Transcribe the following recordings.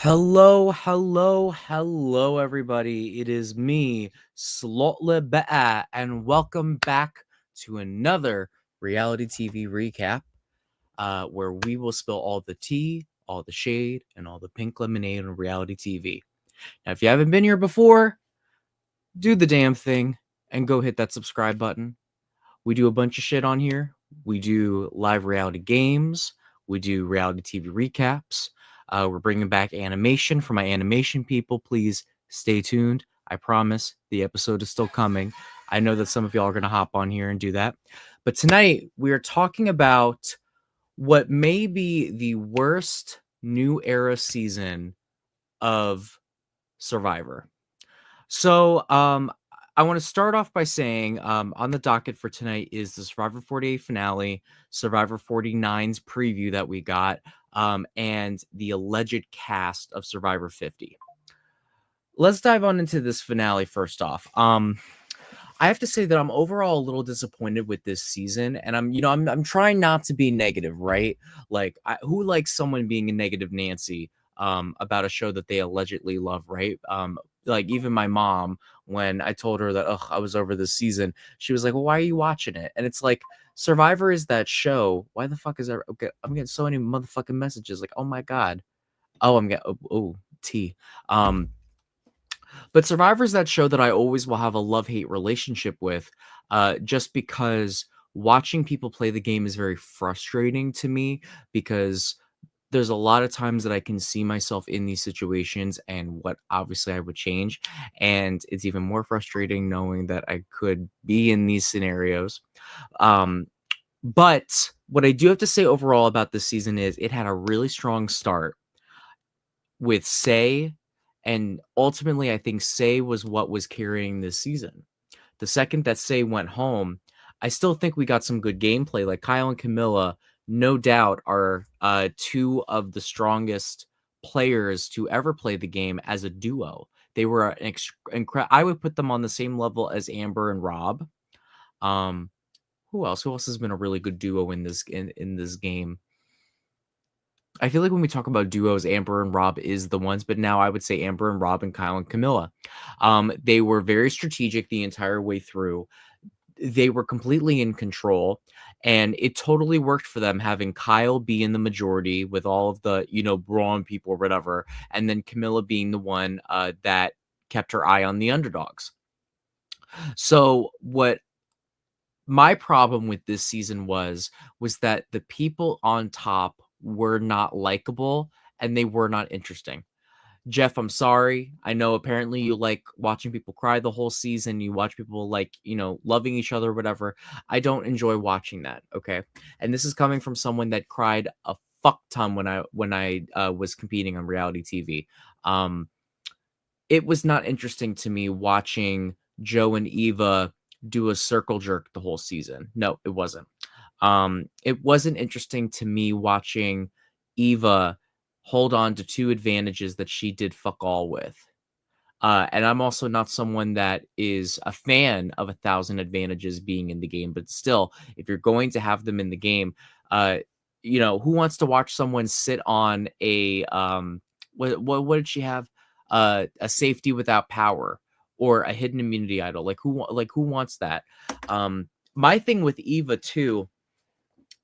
Hello, everybody. It is me, Slotle Bea, and welcome back to another reality TV recap, where we will spill all the tea, all the shade, and all the pink lemonade on reality TV. Now, if you haven't been here before, do the damn thing and go hit that subscribe button. We do a bunch of shit on here. We do live reality games. We do reality TV recaps. We're bringing back animation for my animation people. Please stay tuned. I promise the episode is still coming. I know that some of y'all are going to hop on here and do that. But tonight, we are talking about what may be the worst new era season of Survivor. So, I want to start off by saying on the docket for tonight is the Survivor 48 finale, Survivor 49's preview that we got, and the alleged cast of Survivor 50. Let's dive on into this finale first off. I have to say that I'm overall a little disappointed with this season, and I'm trying not to be negative, right? Like, who likes someone being a negative Nancy about a show that they allegedly love, right? Like even my mom, when I told her that I was over this season, she was like, "Well, why are you watching it?" And it's like Survivor is that show. Why the fuck is there? Okay, I'm getting so many motherfucking messages. Like, oh my god. Oh, I'm getting tea. Um, but Survivor's that show that I always will have a love-hate relationship with, just because watching people play the game is very frustrating to me because there's a lot of times that I can see myself in these situations and what obviously I would change. And it's even more frustrating knowing that I could be in these scenarios. Um, but what I do have to say overall about this season is it had a really strong start with Say, and ultimately, I think Say was what was carrying this season. The second that Say went home, I still think we got some good gameplay. Like Kyle and Camilla, no doubt, are two of the strongest players to ever play the game as a duo. They were an I would put them on the same level as Amber and Rob. Um, who else? Who else has been a really good duo in this game? I feel like when we talk about duos, Amber and Rob is the ones, but now I would say Amber and Rob and Kyle and Camilla. They were very strategic the entire way through. They were completely in control, and it totally worked for them having Kyle be in the majority with all of the, brawn people or whatever, and then Camilla being the one that kept her eye on the underdogs. So what my problem with this season was that the people on top were not likable and they were not interesting. Jeff, I'm sorry. I know apparently you like watching people cry the whole season. You watch people like, loving each other or whatever. I don't enjoy watching that, okay? And this is coming from someone that cried a fuck ton when I was competing on reality TV. Um it was not interesting to me watching Joe and Eva do a circle jerk the whole season. No, it wasn't. It wasn't interesting to me watching Eva hold on to two advantages that she did fuck all with. And I'm also not someone that is a fan of 1,000 advantages being in the game, but still, if you're going to have them in the game, uh, who wants to watch someone sit on a what did she have? A safety without power or a hidden immunity idol? Like who wants that? My thing with Eva too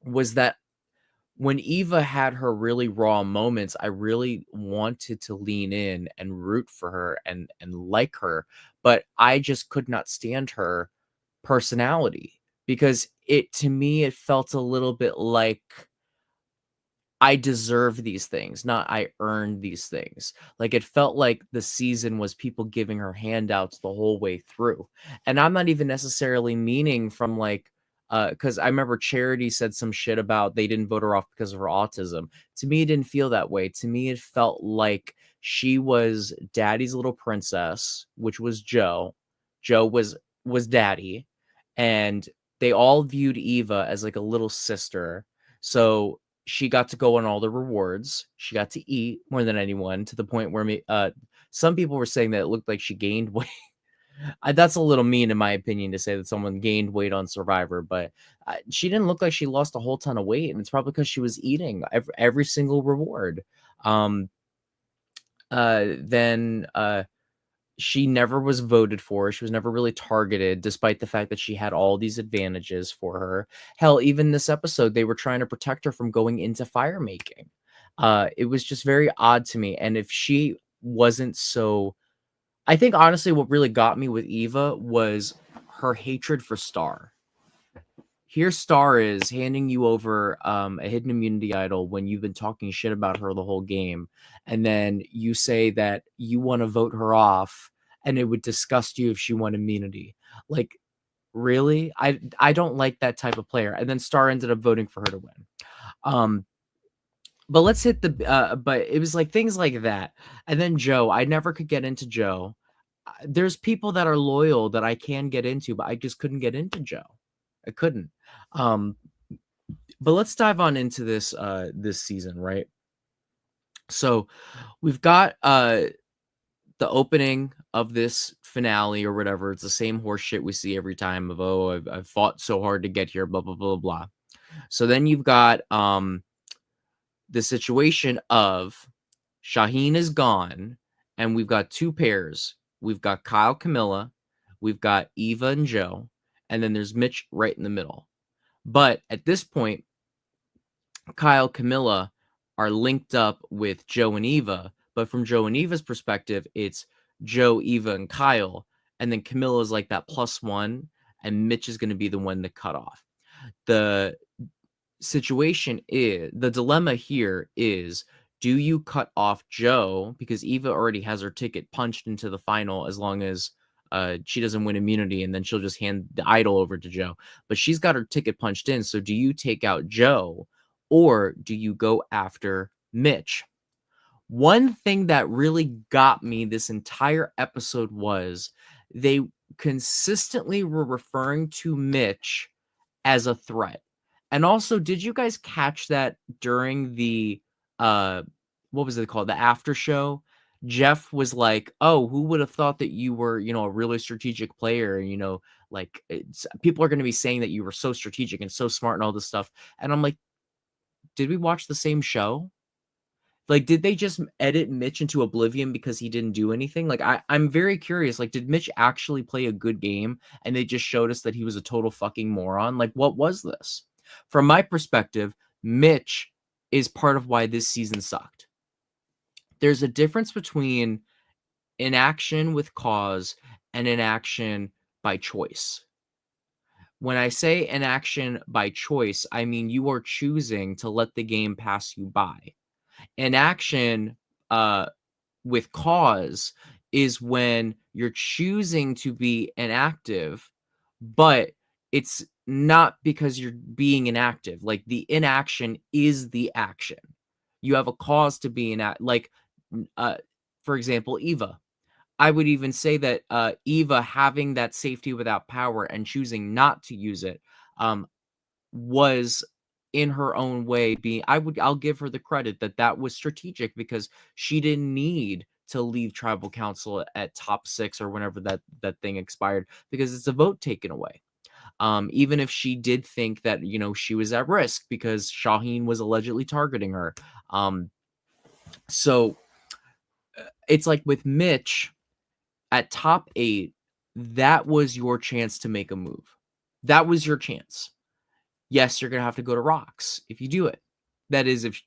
was that when Eva had her really raw moments, I really wanted to lean in and root for her and like her, but I just could not stand her personality because to me it felt a little bit like I deserve these things, not I earned these things. Like it felt like the season was people giving her handouts the whole way through. And I'm not even necessarily meaning from like because I remember Charity said some shit about they didn't vote her off because of her autism. To me, it didn't feel that way. To me, it felt like she was daddy's little princess, which was Joe. Joe was daddy, and they all viewed Eva as like a little sister. So she got to go on all the rewards. She got to eat more than anyone to the point where some people were saying that it looked like she gained weight. That's a little mean, in my opinion, to say that someone gained weight on Survivor, but she didn't look like she lost a whole ton of weight, and it's probably because she was eating every single reward. Um, Then she never was voted for. She was never really targeted, despite the fact that she had all these advantages for her. Hell, even this episode, they were trying to protect her from going into firemaking. It was just very odd to me. And if she wasn't so, I think honestly, what really got me with Eva was her hatred for Star. Here Star is handing you over a hidden immunity idol when you've been talking shit about her the whole game, and then you say that you want to vote her off, and it would disgust you if she won immunity. Like, really? I don't like that type of player. And then Star ended up voting for her to win. Um, but let's hit the but it was like things like that. And then Joe, I never could get into Joe. There's people that are loyal that I can get into, but I just couldn't get into Joe. I couldn't. Um, but let's dive on into this season, right? So we've got the opening of this finale or whatever. It's the same horse shit we see every time of, oh, I've fought so hard to get here, blah blah blah blah. So then you've got the situation of Shaheen is gone, and we've got two pairs. We've got Kyle Camilla, we've got Eva and Joe, and then there's Mitch right in the middle. But at this point, Kyle, Camilla are linked up with Joe and Eva, but from Joe and Eva's perspective, it's Joe, Eva, and Kyle, and then Camilla is like that plus one, and Mitch is going to be the one to cut off. The situation is the dilemma here is, do you cut off Joe because Eva already has her ticket punched into the final as long as she doesn't win immunity, and then she'll just hand the idol over to Joe. But she's got her ticket punched in. So do you take out Joe or do you go after Mitch? One thing that really got me this entire episode was they consistently were referring to Mitch as a threat. And also, did you guys catch that during the uh what was it called? The after show? Jeff was like, "Oh, who would have thought that you were, a really strategic player, like people are going to be saying that you were so strategic and so smart and all this stuff." And I'm like, "Did we watch the same show? Like, did they just edit Mitch into oblivion because he didn't do anything? Like, I'm very curious. Like, did Mitch actually play a good game and they just showed us that he was a total fucking moron? Like, what was this? From my perspective, Mitch is part of why this season sucked. There's a difference between inaction with cause and inaction by choice. When I say inaction by choice, I mean you are choosing to let the game pass you by. Inaction with cause is when you're choosing to be inactive, but it's not because you're being inactive. Like, the inaction is the action. You have a cause to be inactive. Like, uh, for example, Eva. I would even say that Eva having that safety without power and choosing not to use it um, was in her own way being, I'll give her the credit that that was strategic because she didn't need to leave tribal council at top 6 or whenever that thing expired, because it's a vote taken away. Even if she did think that, she was at risk because Shaheen was allegedly targeting her. So it's like with Mitch at top 8, that was your chance to make a move. That was your chance. Yes, you're going to have to go to rocks if you do it. That is, if,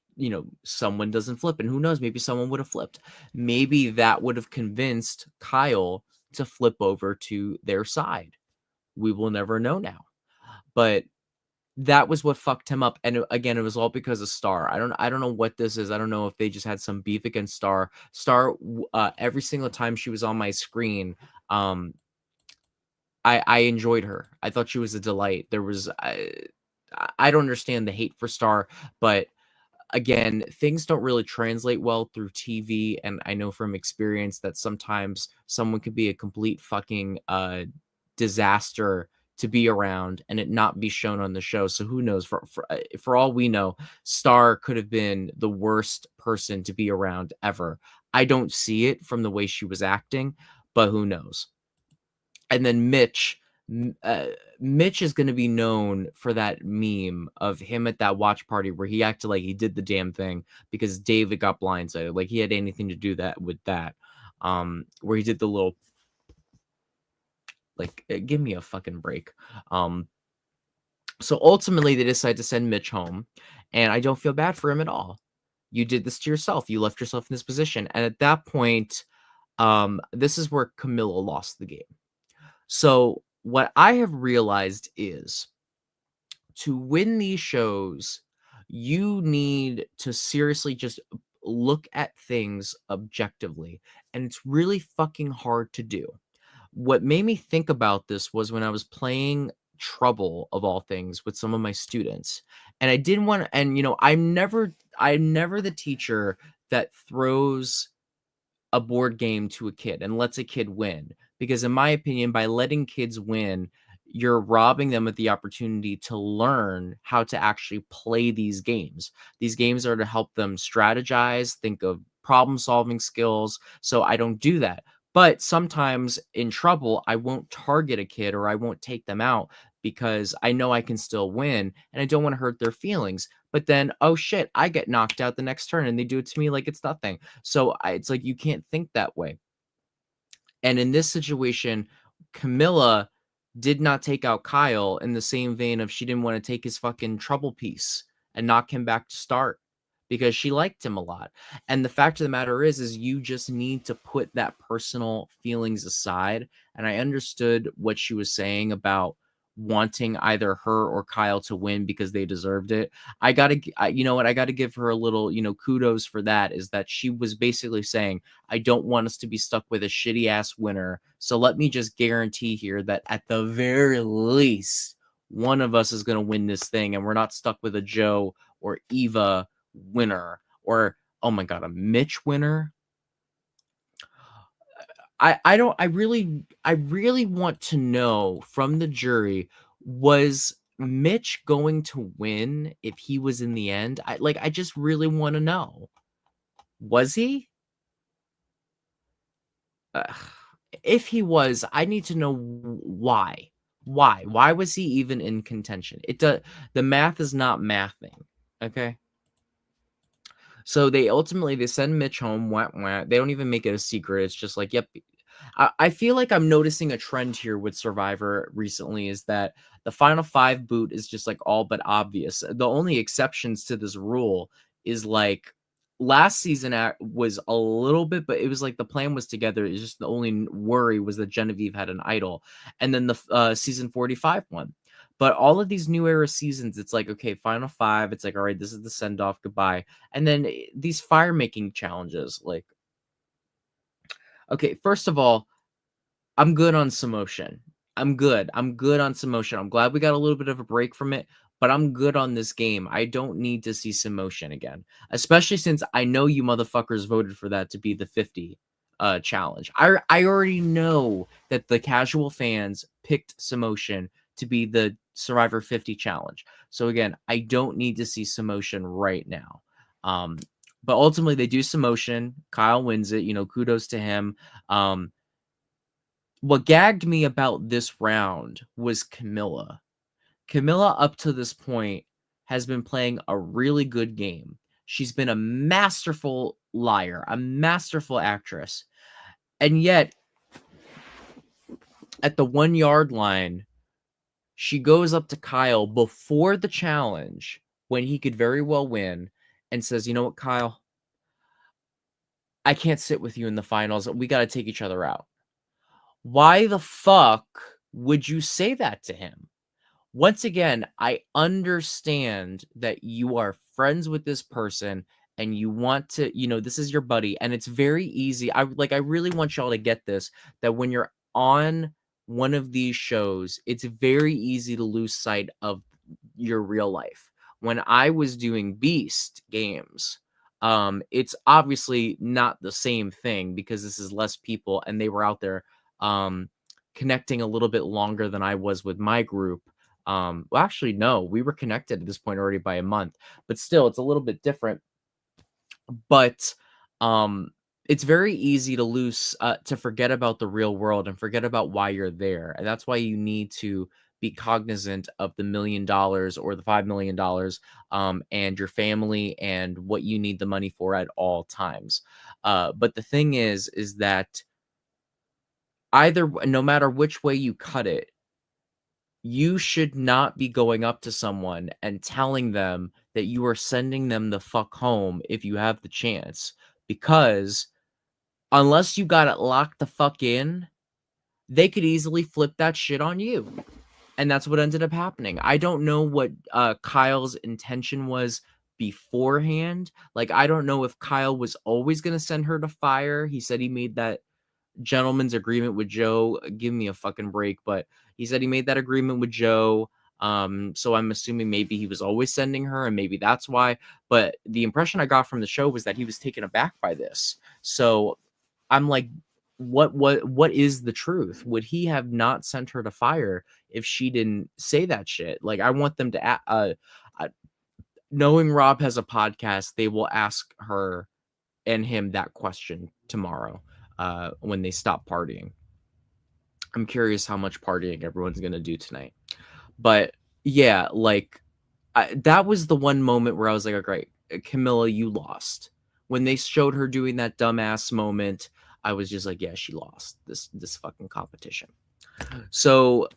someone doesn't flip. And who knows, maybe someone would have flipped. Maybe that would have convinced Kyle to flip over to their side. We will never know now. But that was what fucked him up. And again, it was all because of Star. I don't know what this is. I don't know if they just had some beef against Star. Star, every single time she was on my screen, I enjoyed her. I thought she was a delight. I don't understand the hate for Star, but again, things don't really translate well through TV, and I know from experience that sometimes someone could be a complete fucking disaster to be around and it not be shown on the show. So who knows? For all we know, Star could have been the worst person to be around ever. I don't see it from the way she was acting, but who knows? And then Mitch. M Mitch is gonna be known for that meme of him at that watch party where he acted like he did the damn thing because David got blindsided, like he had anything to do that with that, where he did the little like, "Give me a fucking break." Um, so ultimately, they decide to send Mitch home, and I don't feel bad for him at all. You did this to yourself, you left yourself in this position, and at that point, this is where Camilla lost the game. So, what I have realized is to win these shows, you need to seriously just look at things objectively, and it's really fucking hard to do. What made me think about this was when I was playing Trouble of all things with some of my students, and I didn't want to, and I'm never the teacher that throws a board game to a kid and lets a kid win. Because in my opinion, by letting kids win, you're robbing them of the opportunity to learn how to actually play these games. These games are to help them strategize, think of problem solving skills. So I don't do that. But sometimes in trouble, I won't target a kid or I won't take them out because I know I can still win and I don't want to hurt their feelings. But then, oh shit, I get knocked out the next turn and they do it to me like it's nothing. So it's like you can't think that way. And in this situation, Camilla did not take out Kyle in the same vein of she didn't want to take his fucking trouble piece and knock him back to start because she liked him a lot. And the fact of the matter is you just need to put that personal feelings aside. And I understood what she was saying about wanting either her or Kyle to win because they deserved it. You know what? I gotta give her a little, kudos for that. Is that she was basically saying, I don't want us to be stuck with a shitty ass winner. So let me just guarantee here that at the very least, one of us is going to win this thing and we're not stuck with a Joe or Eva winner or, oh my God, a Mitch winner. I don't, I really want to know from the jury, was Mitch going to win if he was in the end? I just really want to know. Was he? Ugh. If he was, I need to know why. Why? Why was he even in contention? The math is not mathing. Okay. So they send Mitch home. Wah, wah. They don't even make it a secret. It's just like, yep. I feel like I'm noticing a trend here with Survivor recently is that the final five boot is just like all but obvious. The only exceptions to this rule is like last season was a little bit, but it was like the plan was together. It's just the only worry was that Genevieve had an idol, and then the season 45 one. But all of these new era seasons, it's like, okay, final five. It's like, all right, this is the send off. Goodbye. And then these fire making challenges, like, okay, first of all, I'm good on Samotion. I'm good. I'm good on Samotion. I'm glad we got a little bit of a break from it, but I'm good on this game. I don't need to see Samotion again, especially since I know you motherfuckers voted for that to be the 50 challenge. I already know that the casual fans picked Samotion to be the Survivor 50 challenge. So again, I don't need to see Samotion right now. Um, but ultimately they do Samotion. Kyle wins it. Kudos to him. What gagged me about this round was Camilla. Camilla, up to this point, has been playing a really good game. She's been a masterful liar, a masterful actress. And yet, at the 1 yard line, she goes up to Kyle before the challenge when he could very well win and says, you know what, Kyle? I can't sit with you in the finals. We got to take each other out. Why the fuck would you say that to him? Once again, I understand that you are friends with this person and you want to, this is your buddy, and it's very easy. I really want y'all to get this, that when you're on one of these shows, it's very easy to lose sight of your real life. When I was doing Beast games, it's obviously not the same thing because this is less people and they were out there connecting a little bit longer than I was with my group. Well, actually, no, we were connected at this point already by a month, but still, it's a little bit different. But, um, it's very easy to lose to forget about the real world and forget about why you're there. And that's why you need to be cognizant of the $1 million or the $5 million, and your family and what you need the money for at all times. But the thing is that no matter which way you cut it, you should not be going up to someone and telling them that you are sending them the fuck home if you have the chance, because unless you got it locked the fuck in, they could easily flip that shit on you. And that's what ended up happening. I don't know what Kyle's intention was beforehand. Like, I don't know if Kyle was always going to send her to fire. He said he made that gentleman's agreement with Joe. Give me a fucking break. But he said he made that agreement with Joe. So I'm assuming maybe he was always sending her, and maybe that's why. But the impression I got from the show was that he was taken aback by this. So I'm like, what is the truth? Would he have not sent her to fire if she didn't say that shit? Like, I want them to knowing Rob has a podcast, they will ask her and him that question tomorrow, when they stop partying. I'm curious how much partying everyone's gonna do tonight. But yeah, like, that was the one moment where I was like, "Oh, great, Camilla, you lost." When they showed her doing that dumbass moment, I was just like, "Yeah, she lost this fucking competition." So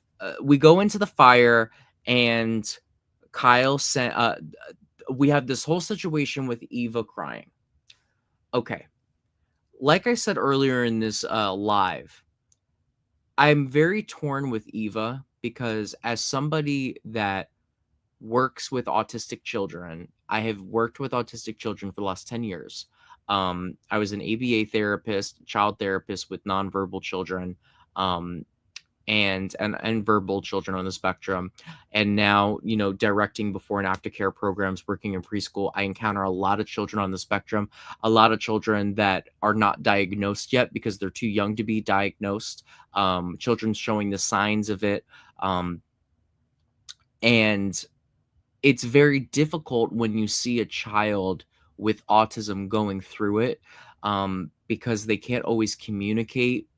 we go into the fire, and Kyle sent. We have this whole situation with Eva crying. Okay, like I said earlier in this live, I'm very torn with Eva because as somebody that works with autistic children, I have worked with autistic children for the last 10 years. I was an ABA therapist, child therapist with nonverbal children, um, and verbal children on the spectrum. And now, directing before and after care programs, working in preschool, I encounter a lot of children on the spectrum, a lot of children that are not diagnosed yet because they're too young to be diagnosed, children showing the signs of it. And it's very difficult when you see a child with autism going through it, because they can't always communicate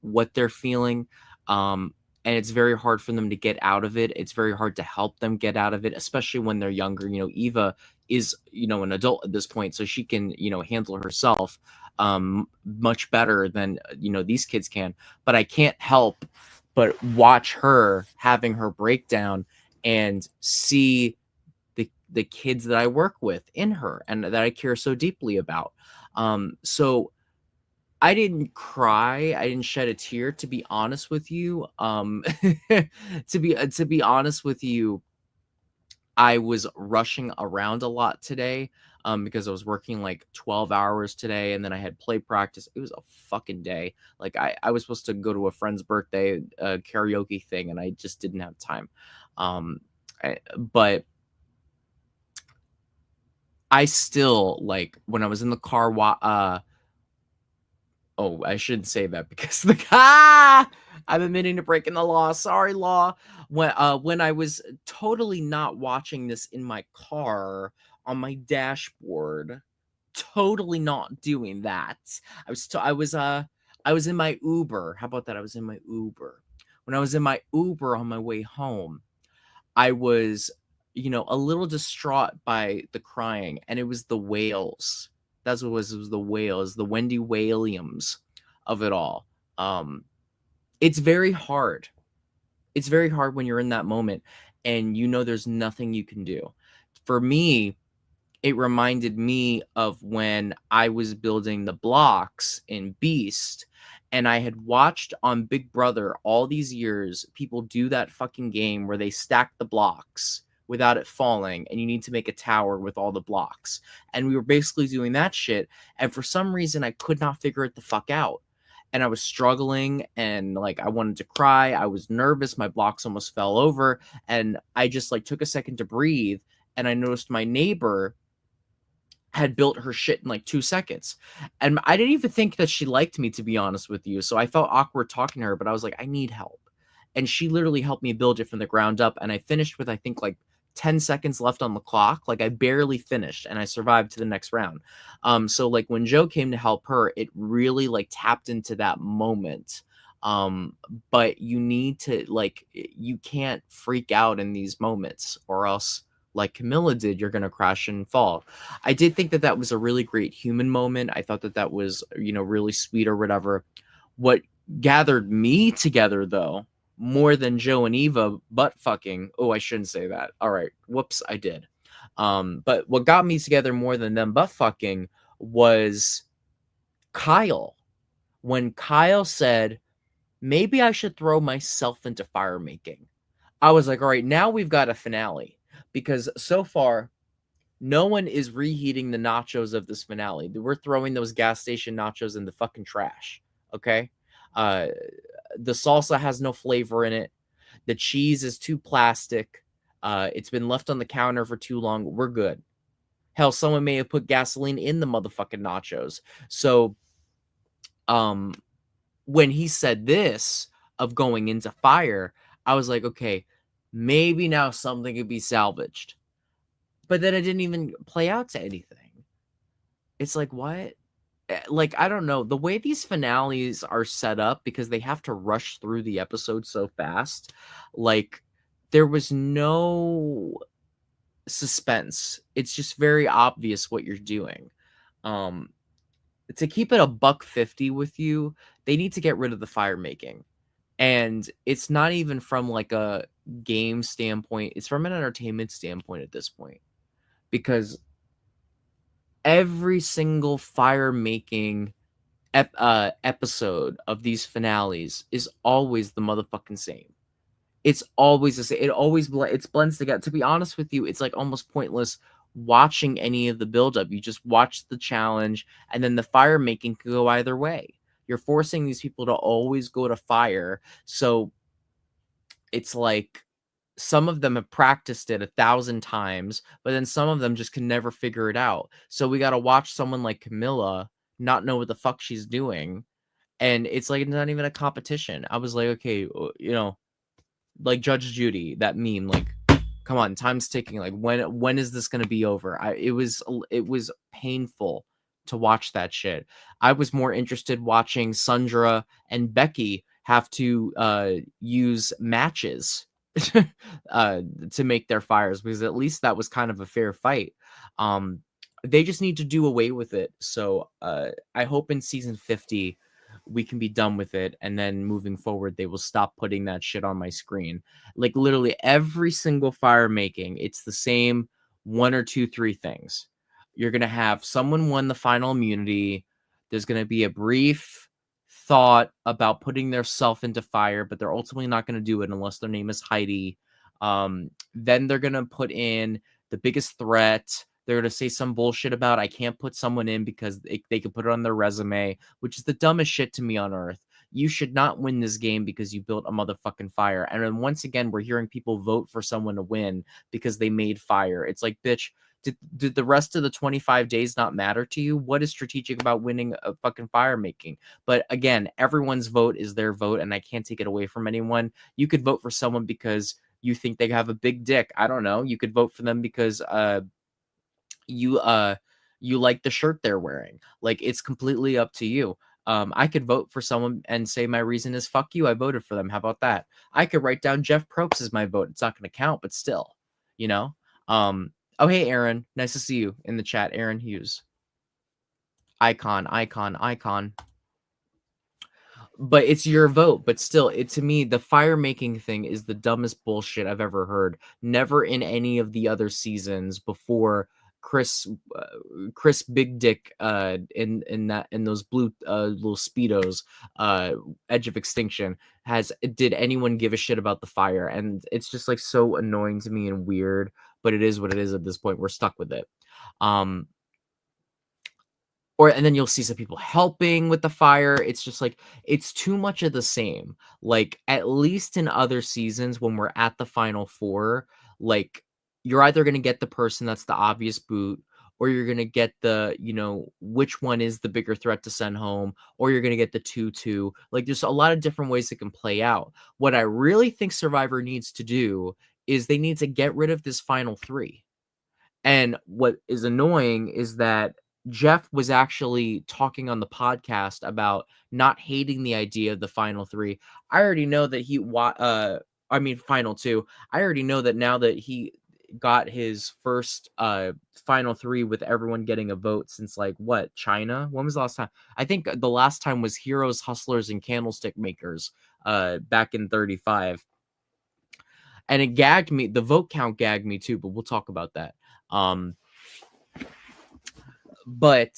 what they're feeling. And it's very hard for them to get out of it. It's very hard to help them get out of it, especially when they're younger. Eva is, an adult at this point, so she can, handle herself much better than, these kids can. But I can't help but watch her having her breakdown and see the kids that I work with in her and that I care so deeply about. So I didn't cry, I didn't shed a tear, to be honest with you. To be honest with you, I was rushing around a lot today, because I was working like 12 hours today, and then I had play practice. It was a fucking day. Like, I was supposed to go to a friend's birthday karaoke thing, and I just didn't have time. But I still, like, when I was in the car, oh, I shouldn't say that because I'm admitting to breaking the law. Sorry, law. When I was totally not watching this in my car on my dashboard, totally not doing that. I was in my Uber. How about that? I was in my Uber. When I was in my Uber on my way home, I was, a little distraught by the crying, and it was the wails. That's what it was the wails, the Wendy Williams of it all. Um, it's very hard. It's very hard when you're in that moment and there's nothing you can do. For me, it reminded me of when I was building the blocks in Beast, and I had watched on Big Brother all these years people do that fucking game where they stack the blocks without it falling, and you need to make a tower with all the blocks. And we were basically doing that shit, and for some reason I could not figure it the fuck out. And I was struggling, and like I wanted to cry. I was nervous. My blocks almost fell over, and I just like took a second to breathe, and I noticed my neighbor had built her shit in like 2 seconds. And I didn't even think that she liked me, to be honest with you. So I felt awkward talking to her, but I was like, I need help. And she literally helped me build it from the ground up. And I finished with, I think, like 10 seconds left on the clock. Like I barely finished and I survived to the next round. So like when Joe came to help her, it really like tapped into that moment. But you need to like you can't freak out in these moments or else like Camilla did, you're going to crash and fall. I did think that that was a really great human moment. I thought that that was, you know, really sweet or whatever. What gathered me together though, more than Joe and Eva butt fucking. Oh, I shouldn't say that. All right. Whoops, I did. But what got me together more than them butt fucking was Kyle. When Kyle said, maybe I should throw myself into fire making. I was like, all right, now we've got a finale. Because so far, no one is reheating the nachos of this finale. We're throwing those gas station nachos in the fucking trash. Okay. Uh, the salsa has no flavor in it. The cheese is too plastic. It's been left on the counter for too long. We're good. Hell, someone may have put gasoline in the motherfucking nachos. So, um, when he said this of going into fire, I was like, okay, maybe now something could be salvaged. But then it didn't even play out to anything. It's like, what? Like, I don't know. The way these finales are set up, because they have to rush through the episode so fast, like, there was no suspense. It's just very obvious what you're doing. Um, to keep it a buck 50 with you, they need to get rid of the fire making. And it's not even from like a game standpoint, it's from an entertainment standpoint at this point. Because every single fire making episode of these finales is always the motherfucking same. It's always the same. It always it's blends together. To be honest with you, it's like almost pointless watching any of the buildup. You just watch the challenge, and then the fire making could go either way. You're forcing these people to always go to fire, so it's like some of them have practiced it 1,000 times, but then some of them just can never figure it out. So we got to watch someone like Camilla not know what the fuck she's doing. And it's like, it's not even a competition. I was like, okay, you know, like Judge Judy, that meme, like, come on, time's ticking. Like, when is this gonna be over? It was painful to watch that shit. I was more interested watching Sundra and Becky have to use matches to make their fires, because at least that was kind of a fair fight. Um, they just need to do away with it. So I hope in season 50 we can be done with it, and then moving forward they will stop putting that shit on my screen. Like literally every single fire making, it's the same one or two three things. You're going to have someone won the final immunity, there's going to be a brief thought about putting their self into fire, but they're ultimately not going to do it unless their name is Heidi. Then they're going to put in the biggest threat. They're going to say some bullshit about I can't put someone in because they could put it on their resume, which is the dumbest shit to me on earth. You should not win this game because you built a motherfucking fire. And then once again, we're hearing people vote for someone to win because they made fire. It's like, bitch, did the rest of the 25 days not matter to you? What is strategic about winning a fucking fire making? But again, everyone's vote is their vote, and I can't take it away from anyone. You could vote for someone because you think they have a big dick. I don't know. You could vote for them because you you like the shirt they're wearing. Like, it's completely up to you. I could vote for someone and say my reason is fuck you, I voted for them. How about that? I could write down Jeff Probst as my vote. It's not going to count, but still, you know. Oh, hey Aaron, nice to see you in the chat. Aaron Hughes, icon. But it's your vote. But still, it to me, the fire making thing is the dumbest bullshit I've ever heard. Never in any of the other seasons before Chris uh, Chris Big Dick in those blue little speedos, Edge of Extinction, has did anyone give a shit about the fire? And it's just like so annoying to me and weird, but it is what it is at this point. We're stuck with it. Um and then you'll see some people helping with the fire. It's just like it's too much of the same. Like, at least in other seasons when we're at the final four, like, you're either going to get the person that's the obvious boot, or you're going to get the, you know, which one is the bigger threat to send home, or you're going to get the 2-2. Like, there's a lot of different ways it can play out. What I really think Survivor needs to do is they need to get rid of this final three. And what is annoying is that Jeff was actually talking on the podcast about not hating the idea of the final three. I already know that final two. I already know that now that he got his first final three with everyone getting a vote since like what, China? When was the last time? I think the last time was Heroes, Hustlers, and Candlestick Makers back in 35. And it gagged me. The vote count gagged me too, but we'll talk about that. Um, but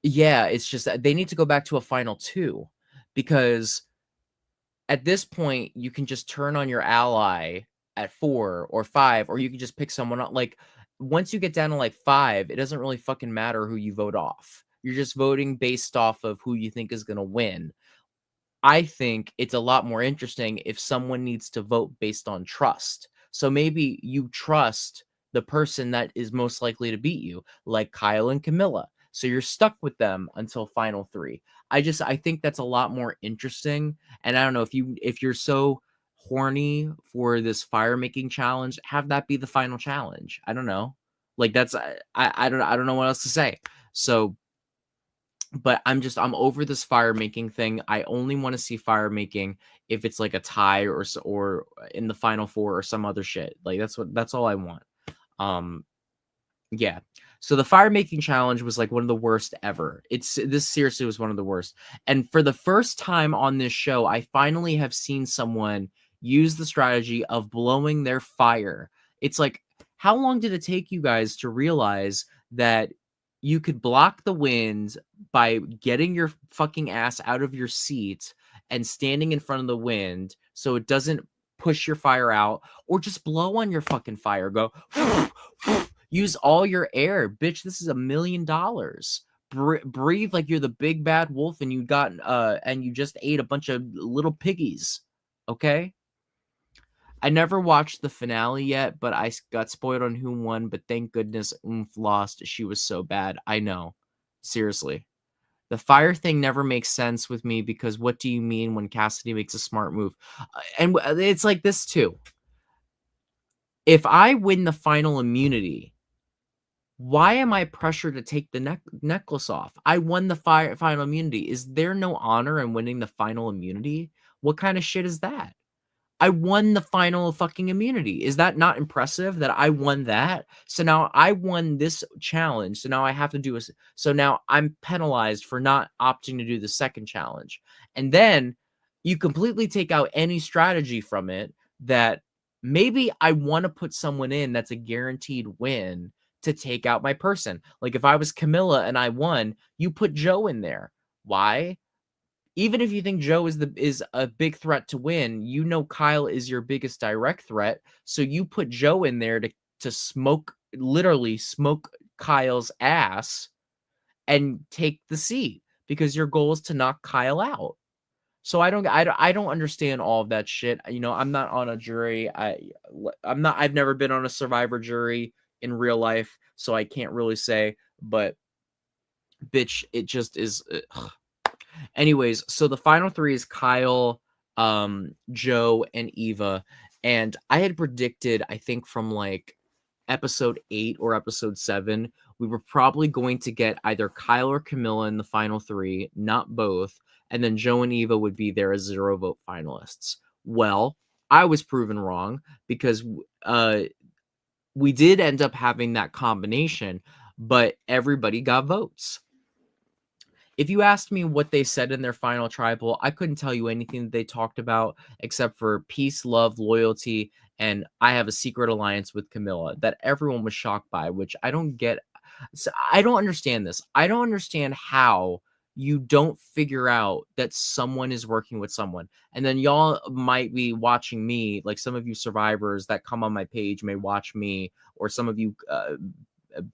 yeah, it's just that they need to go back to a final two, because at this point you can just turn on your ally at 4 or 5, or you can just pick someone up. Like once you get down to like 5, it doesn't really fucking matter who you vote off. You're just voting based off of who you think is going to win. I think it's a lot more interesting if someone needs to vote based on trust. So maybe you trust the person that is most likely to beat you, like Kyle and Camilla. So you're stuck with them until final 3. I think that's a lot more interesting. And I don't know, if you're so horny for this fire making challenge, have that be the final challenge. I don't know. Like that's I don't know what else to say. So but I'm over this fire making thing. I only want to see fire making if it's like a tie or in the final 4 or some other shit. Like that's all I want. Um yeah. So the fire making challenge was like one of the worst ever. This seriously was one of the worst. And for the first time on this show, I finally have seen someone use the strategy of blowing their fire. It's like, how long did it take you guys to realize that you could block the wind by getting your fucking ass out of your seat and standing in front of the wind so it doesn't push your fire out, or just blow on your fucking fire? Go use all your air, bitch. This is $1 million. Breathe like you're the big bad wolf and you just ate a bunch of little piggies. Okay. I never watched the finale yet, but I got spoiled on who won. But thank goodness Oomph lost. She was so bad. I know. Seriously. The fire thing never makes sense with me, because what do you mean when Cassidy makes a smart move? And it's like this too. If I win the final immunity, why am I pressured to take the necklace off? I won the final immunity. Is there no honor in winning the final immunity? What kind of shit is that? I won the final fucking immunity. Is that not impressive that I won that? So now I won this challenge. So now I have to do so now I'm penalized for not opting to do the second challenge. And then you completely take out any strategy from it, that maybe I want to put someone in that's a guaranteed win to take out my person. Like if I was Camilla and I won, you put Joe in there. Why? Even if you think Joe is a big threat to win, you know Kyle is your biggest direct threat, so you put Joe in there to literally smoke Kyle's ass and take the seat, because your goal is to knock Kyle out. So I don't understand all of that shit. You know, I'm not on a jury. I've never been on a Survivor jury in real life, so I can't really say, but bitch, it just is. Anyways, so the final 3 is Kyle, Joe, and Eva. And I had predicted, I think from like episode 8 or episode 7, we were probably going to get either Kyle or Camilla in the final 3, not both. And then Joe and Eva would be there as 0 vote finalists. Well, I was proven wrong, because we did end up having that combination, but everybody got votes. If you asked me what they said in their final tribal, I couldn't tell you anything that they talked about except for peace, love, loyalty, and I have a secret alliance with Camilla that everyone was shocked by, which I don't get. So I don't understand this. I don't understand how you don't figure out that someone is working with someone. And then y'all might be watching me, like some of you survivors that come on my page may watch me, or some of you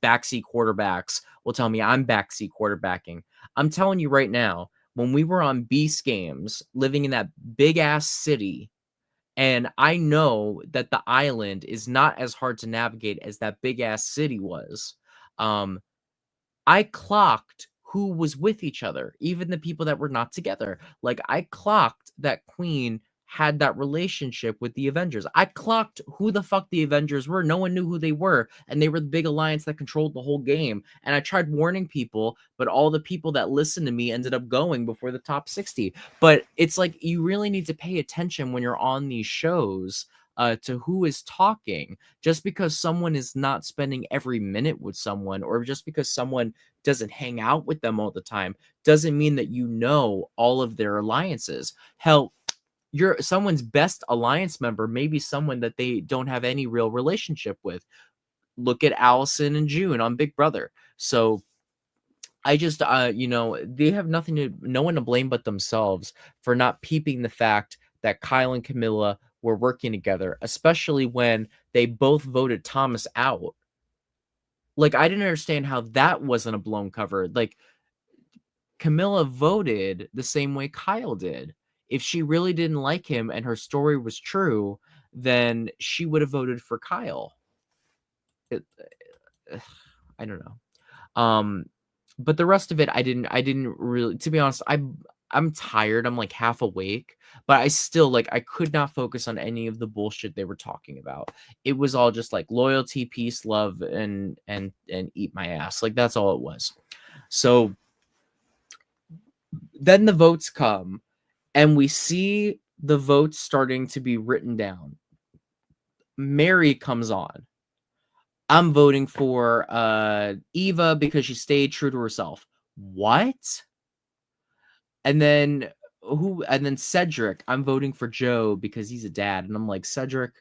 backseat quarterbacks will tell me I'm backseat quarterbacking. I'm telling you right now, when we were on Beast Games, living in that big ass city, and I know that the island is not as hard to navigate as that big ass city was. I clocked who was with each other, even the people that were not together. Like I clocked that Queen had that relationship with the Avengers. I clocked who the fuck the Avengers were. No one knew who they were, and they were the big alliance that controlled the whole game. And I tried warning people, but all the people that listened to me ended up going before the top 60. But it's like you really need to pay attention when you're on these shows to who is talking. Just because someone is not spending every minute with someone, or just because someone doesn't hang out with them all the time, doesn't mean that you know all of their alliances. Hell, your someone's best alliance member may be someone that they don't have any real relationship with. Look at Allison and June on Big Brother. So I just they have no one to blame but themselves for not peeping the fact that Kyle and Camilla were working together, especially when they both voted Thomas out. Like, I didn't understand how that wasn't a blown cover. Like, Camilla voted the same way Kyle did. If she really didn't like him and her story was true, then she would have voted for Kyle. It, I don't know. But the rest of it, I didn't really, to be honest, I'm tired. I'm like half awake, but I still like I could not focus on any of the bullshit they were talking about. It was all just like loyalty, peace, love, and eat my ass. Like that's all it was. So then the votes come and we see the votes starting to be written down. Mary comes on. I'm voting for Eva because she stayed true to herself. What? And then Cedric, I'm voting for Joe because he's a dad. And I'm like, Cedric,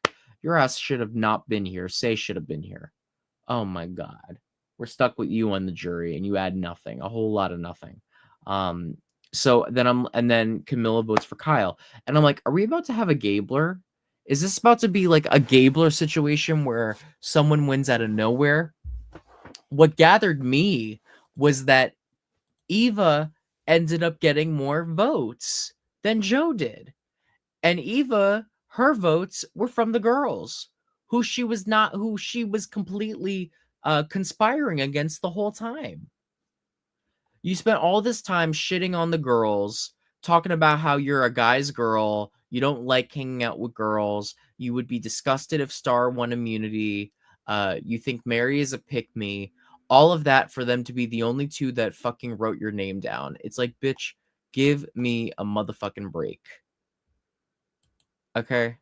your ass should have not been here. Say should have been here. Oh my God. We're stuck with you on the jury and you add nothing, a whole lot of nothing. Um, and then Camilla votes for Kyle. And I'm like, are we about to have a Gabler? Is this about to be like a Gabler situation where someone wins out of nowhere? What gathered me was that Eva ended up getting more votes than Joe did. And Eva, her votes were from the girls, who she was completely conspiring against the whole time. You spent all this time shitting on the girls, talking about how you're a guy's girl, you don't like hanging out with girls, you would be disgusted if Star won immunity, you think Mary is a pick me, all of that for them to be the only two that fucking wrote your name down. It's like, bitch, give me a motherfucking break. Okay?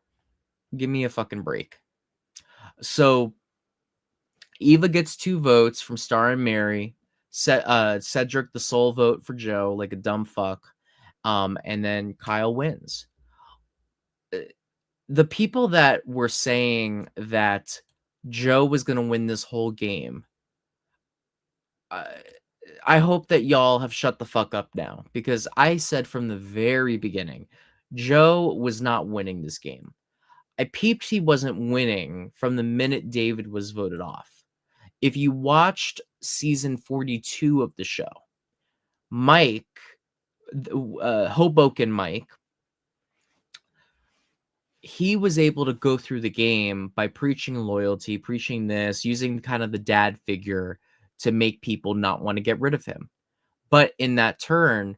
Give me a fucking break. So Eva gets 2 votes from Star and Mary. Cedric the sole vote for Joe, like a dumb fuck. And then Kyle wins. The people that were saying that Joe was gonna win this whole game, I hope that y'all have shut the fuck up now, because I said from the very beginning, Joe was not winning this game. I peeped he wasn't winning from the minute David was voted off. If you watched season 42 of the show, Mike, Hoboken Mike, he was able to go through the game by preaching loyalty, preaching this, using kind of the dad figure to make people not want to get rid of him. But in that turn,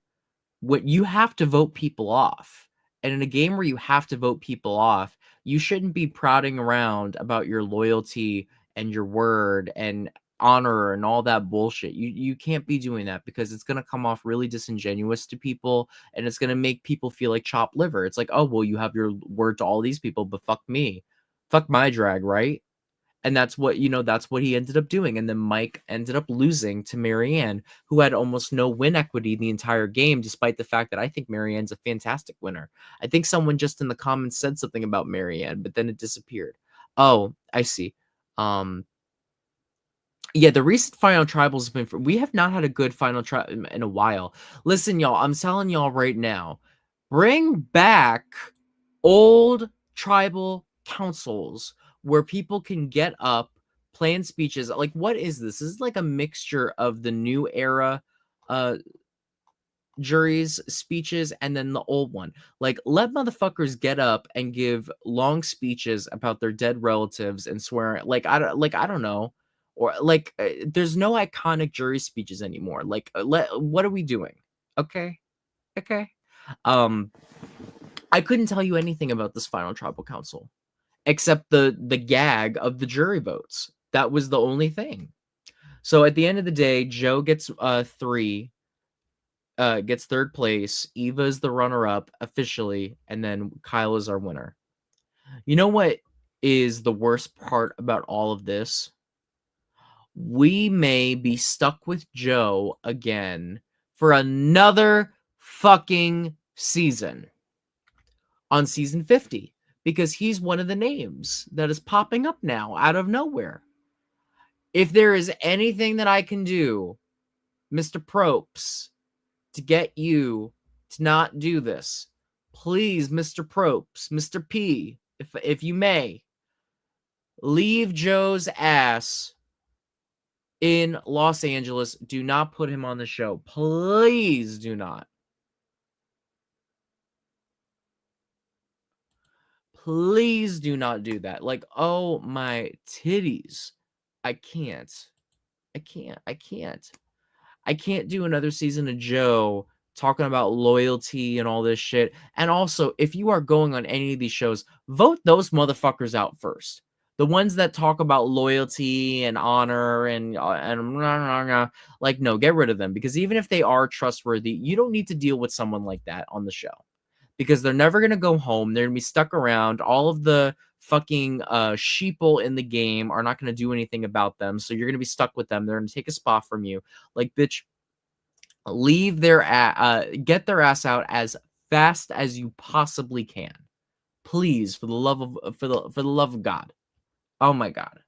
what you have to vote people off. And in a game where you have to vote people off, you shouldn't be prouding around about your loyalty and your word and honor and all that bullshit. You can't be doing that, because it's going to come off really disingenuous to people, and it's going to make people feel like chopped liver. It's like, oh, well, you have your word to all these people, but fuck me. Fuck my drag, right? And that's what he ended up doing. And then Mike ended up losing to Marianne, who had almost no win equity the entire game, despite the fact that I think Marianne's a fantastic winner. I think someone just in the comments said something about Marianne, but then it disappeared. Oh, I see. Um, yeah, the recent final tribals have been. We have not had a good final trial in a while. Listen, y'all, I'm telling y'all right now, bring back old tribal councils where people can get up, plan speeches. Like, what is this? This is like a mixture of the new era uh juries speeches and then the old one. Like, let motherfuckers get up and give long speeches about their dead relatives and swear, I don't know, or like there's no iconic jury speeches anymore. Like, what are we doing? Okay. Okay. um I couldn't tell you anything about this final tribal council except the gag of the jury votes. That was the only thing. So at the end of the day, Joe gets 3, gets third place. Eva is the runner up officially, and then Kyle is our winner. You know what is the worst part about all of this? We may be stuck with Joe again for another fucking season on season 50 because he's one of the names that is popping up now out of nowhere. If there is anything that I can do, Mr. Propes, to get you to not do this, please, Mr. Propes, Mr. P, if you may, leave Joe's ass in Los Angeles. Do not put him on the show. Please do not. Please do not do that. Like, oh my titties. I can't. I can't. I can't. I can't do another season of Joe talking about loyalty and all this shit. And also, if you are going on any of these shows, vote those motherfuckers out first. The ones that talk about loyalty and honor and like, no, get rid of them, because even if they are trustworthy, you don't need to deal with someone like that on the show because they're never gonna go home. They're gonna be stuck around. All of the fucking sheeple in the game are not gonna do anything about them, so you're gonna be stuck with them. They're gonna take a spot from you. Like, bitch, leave get their ass out as fast as you possibly can, please, for the love of for the love of God. Oh my God.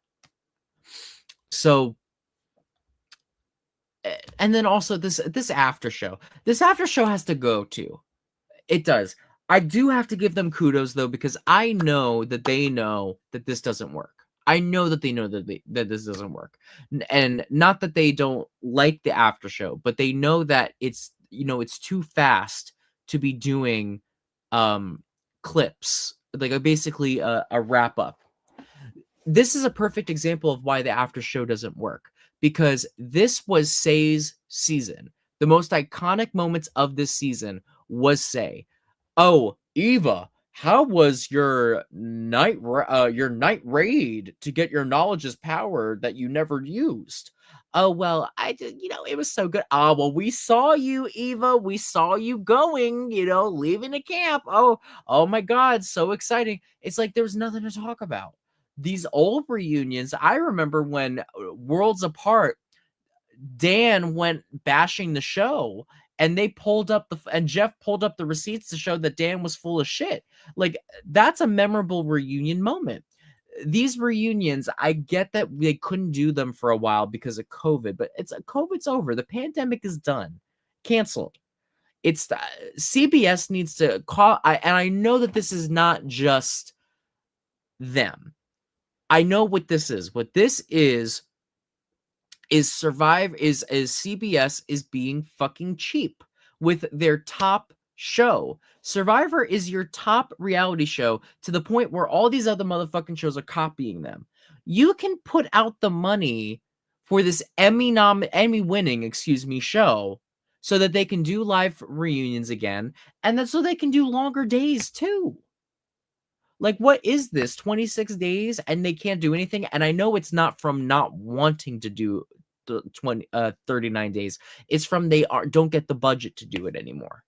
So, and then also this after show. This after show has to go too. It does. I do have to give them kudos though, because I know that they know that this doesn't work. I know that they know that this doesn't work. And not that they don't like the after show, but they know that it's, it's too fast to be doing clips, like basically a wrap up. This is a perfect example of why the after show doesn't work, because this was Say's season. The most iconic moments of this season was Say. Oh, Eva, how was your night raid to get your knowledge's power that you never used? Oh, well, I did, it was so good. Ah, well, we saw you, Eva. We saw you going, leaving the camp. Oh my God, so exciting. It's like there was nothing to talk about. These old reunions, I remember when Worlds Apart, Dan went bashing the show, and they pulled up and Jeff pulled up the receipts to show that Dan was full of shit. Like, that's a memorable reunion moment. These reunions, I get that they couldn't do them for a while because of COVID, but COVID's over. The pandemic is done, canceled. It's CBS needs to call. And I know that this is not just them. I know what this is. What this is CBS is being fucking cheap with their top show. Survivor is your top reality show to the point where all these other motherfucking shows are copying them. You can put out the money for this Emmy winning, show, so that they can do live reunions again, and then so they can do longer days too. Like, what is this? 26 days and they can't do anything? And I know it's not from not wanting to do the 39 days. It's from don't get the budget to do it anymore.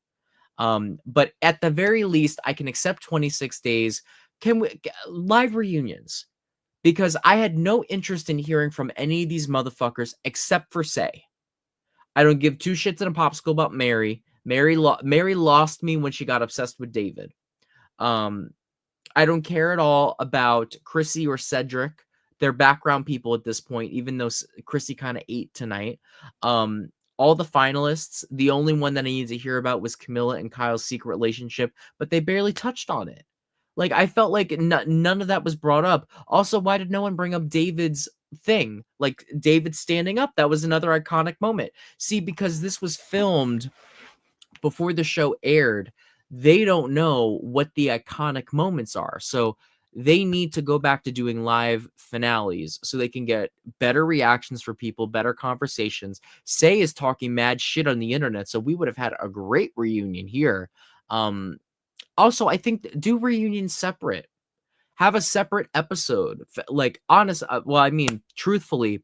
But at the very least, I can accept 26 days. Can we live reunions? Because I had no interest in hearing from any of these motherfuckers except for Say. I don't give two shits in a popsicle about Mary. Mary lost me when she got obsessed with David. I don't care at all about Chrissy or Cedric. They're background people at this point, even though Chrissy kind of ate tonight. All the finalists, the only one that I needed to hear about was Camilla and Kyle's secret relationship, but they barely touched on it. Like, I felt like none of that was brought up. Also, why did no one bring up David's thing? Like, David standing up, that was another iconic moment. See, because this was filmed before the show aired, they don't know what the iconic moments are. So they need to go back to doing live finales so they can get better reactions for people, better conversations. Say is talking mad shit on the internet, so we would have had a great reunion here. Also, I think do reunions separate. Have a separate episode. Like honest, well, I mean, truthfully,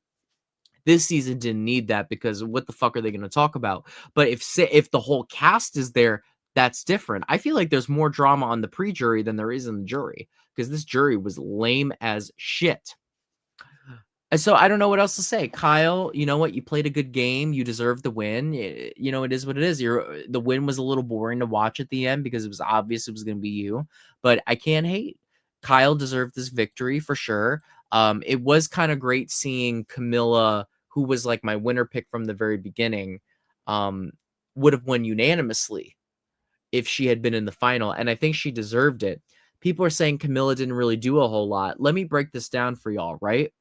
this season didn't need that because what the fuck are they going to talk about? But if the whole cast is there, that's different. I feel like there's more drama on the pre-jury than there is in the jury because this jury was lame as shit. And so I don't know what else to say. Kyle, you know what? You played a good game. You deserve the win. You know, it is what it is. The win was a little boring to watch at the end because it was obvious it was going to be you, but I can't hate. Kyle deserved this victory for sure. It was kind of great seeing Camilla, who was like my winner pick from the very beginning, um, would have won unanimously if she had been in the final, and I think she deserved it. People are saying Camilla didn't really do a whole lot. Let me break this down for y'all, right?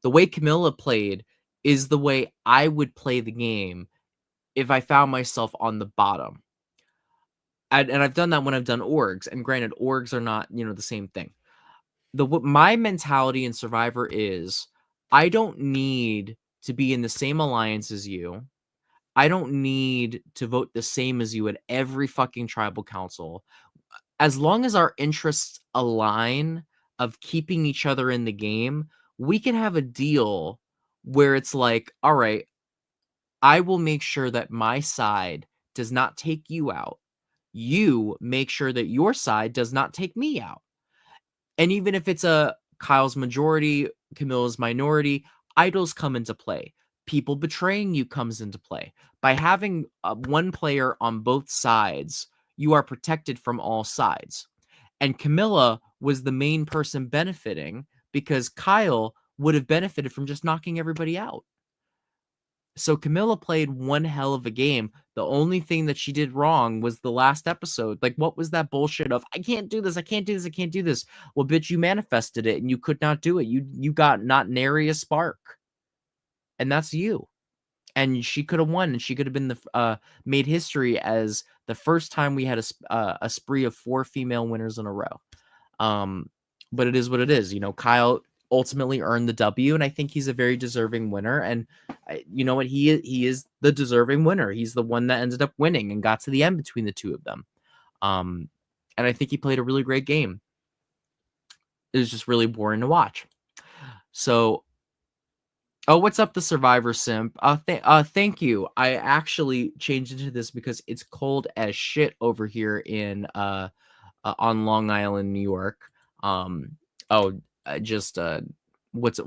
The way Camilla played is the way I would play the game if I found myself on the bottom. And I've done that when I've done orgs. And granted, orgs are not, the same thing. My mentality in Survivor is I don't need to be in the same alliance as you. I don't need to vote the same as you at every fucking tribal council. As long as our interests align of keeping each other in the game, we can have a deal where it's like, all right, I will make sure that my side does not take you out. You make sure that your side does not take me out. And even if it's a Kyle's majority, Camilla's minority, idols come into play. People betraying you comes into play. By having one player on both sides, you are protected from all sides. And Camilla was the main person benefiting because Kyle would have benefited from just knocking everybody out. So Camilla played one hell of a game. The only thing that she did wrong was the last episode. Like, what was that bullshit of I can't do this, I can't do this, I can't do this? Well, bitch, you manifested it and you could not do it. You got not nary a spark, and that's you. And she could have won, and she could have been the made history as the first time we had a spree of 4 female winners in a row. But it is what it is. Kyle ultimately earned the W, and I think he's a very deserving winner. And you know what? He is the deserving winner. He's the one that ended up winning and got to the end between the two of them. And I think he played a really great game. It was just really boring to watch. So, oh, what's up, the Survivor Simp? Thank you. I actually changed into this because it's cold as shit over here in on Long Island, New York. I just what's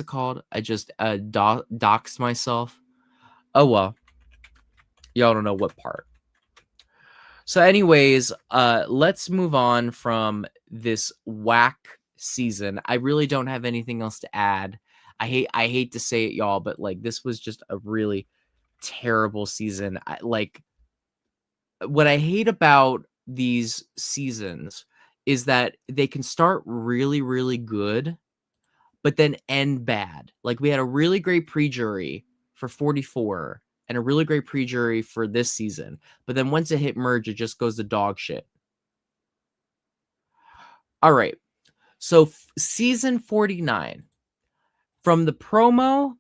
it called? I just doxed myself. Oh well, y'all don't know what part. So, anyways, let's move on from this whack season. I really don't have anything else to add. I hate to say it, y'all, but like this was just a really terrible season. What I hate about these seasons is that they can start really, really good, but then end bad. Like we had a really great pre-jury for 44 and a really great pre-jury for this season. But then once it hit merge, it just goes to dog shit. All right. So season 49, from the promo,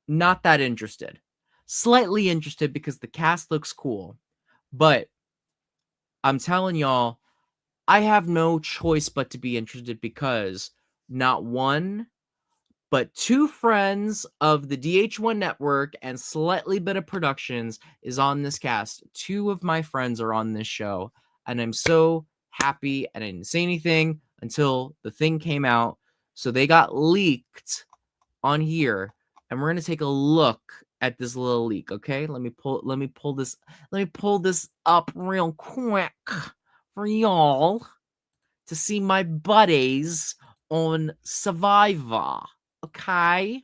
not that interested. Slightly interested because the cast looks cool. But I'm telling y'all, I have no choice but to be interested because not one, but 2 friends of the DH1 network and Slightly Better Productions is on this cast. 2 of my friends are on this show, and I'm so happy, and I didn't say anything until the thing came out. So they got leaked on here, and we're gonna take a look at this little leak. Okay, let me pull this up real quick for y'all to see my buddies on Survivor. Okay.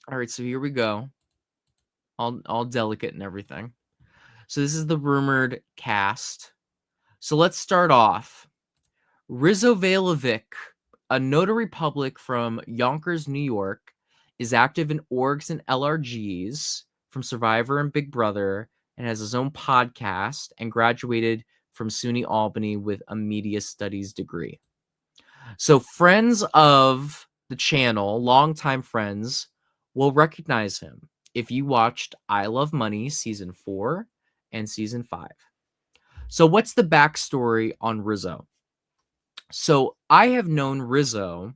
All right, so here we go. All delicate and everything. So this is the rumored cast. So let's start off. Rizzo Valovic, a notary public from Yonkers, New York, is active in orgs and LRGs from Survivor and Big Brother, and has his own podcast, and graduated from SUNY Albany with a media studies degree. So friends of the channel, longtime friends, will recognize him if you watched I Love Money season 4 and season 5. So what's the backstory on Rizzo? So I have known Rizzo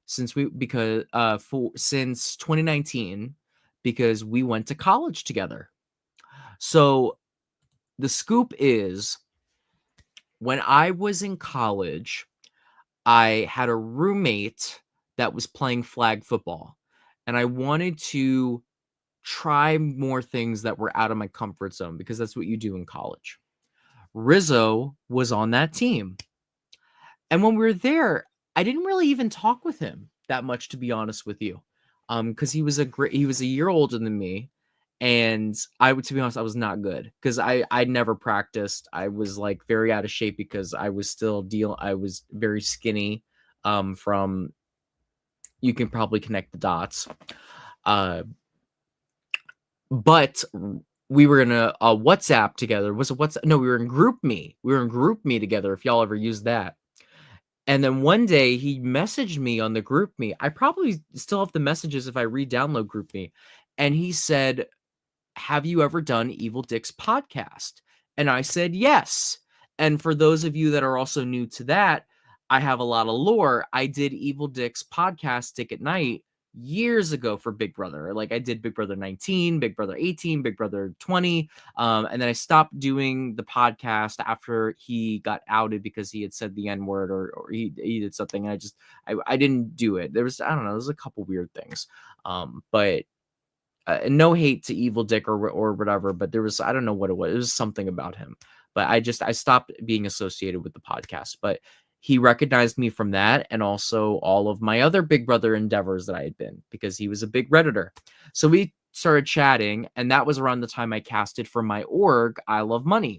since 2019 because we went to college together. So the scoop is when I was in college, I had a roommate that was playing flag football, and I wanted to try more things that were out of my comfort zone because that's what you do in college. Rizzo was on that team. And when we were there, I didn't really even talk with him that much, to be honest with you. Because he was a year older than me. And to be honest, I was not good because I never practiced. I was like very out of shape because I was very skinny. From You can probably connect the dots. Uh, but we were in a WhatsApp together. Was it WhatsApp? No, we were in Group Me. We were in Group Me together. If y'all ever used that. And then one day he messaged me on the Group Me. I probably still have the messages if I re-download Group Me. And he said, "Have you ever done Evil Dick's podcast?" And I said, "Yes." And for those of you that are also new to that, I have a lot of lore. I did Evil Dick's podcast, Dick at Night, years ago for Big Brother. Like I did Big Brother 19, Big Brother 18, Big Brother 20. And then I stopped doing the podcast after he got outed because he had said the N word or he did something. And I didn't do it. I don't know, there's a couple weird things. But no hate to Evil Dick or whatever, but I don't know what it was. It was something about him. But I stopped being associated with the podcast. But he recognized me from that and also all of my other Big Brother endeavors that I had been because he was a big Redditor. So we started chatting, and that was around the time I casted for my org, I Love Money.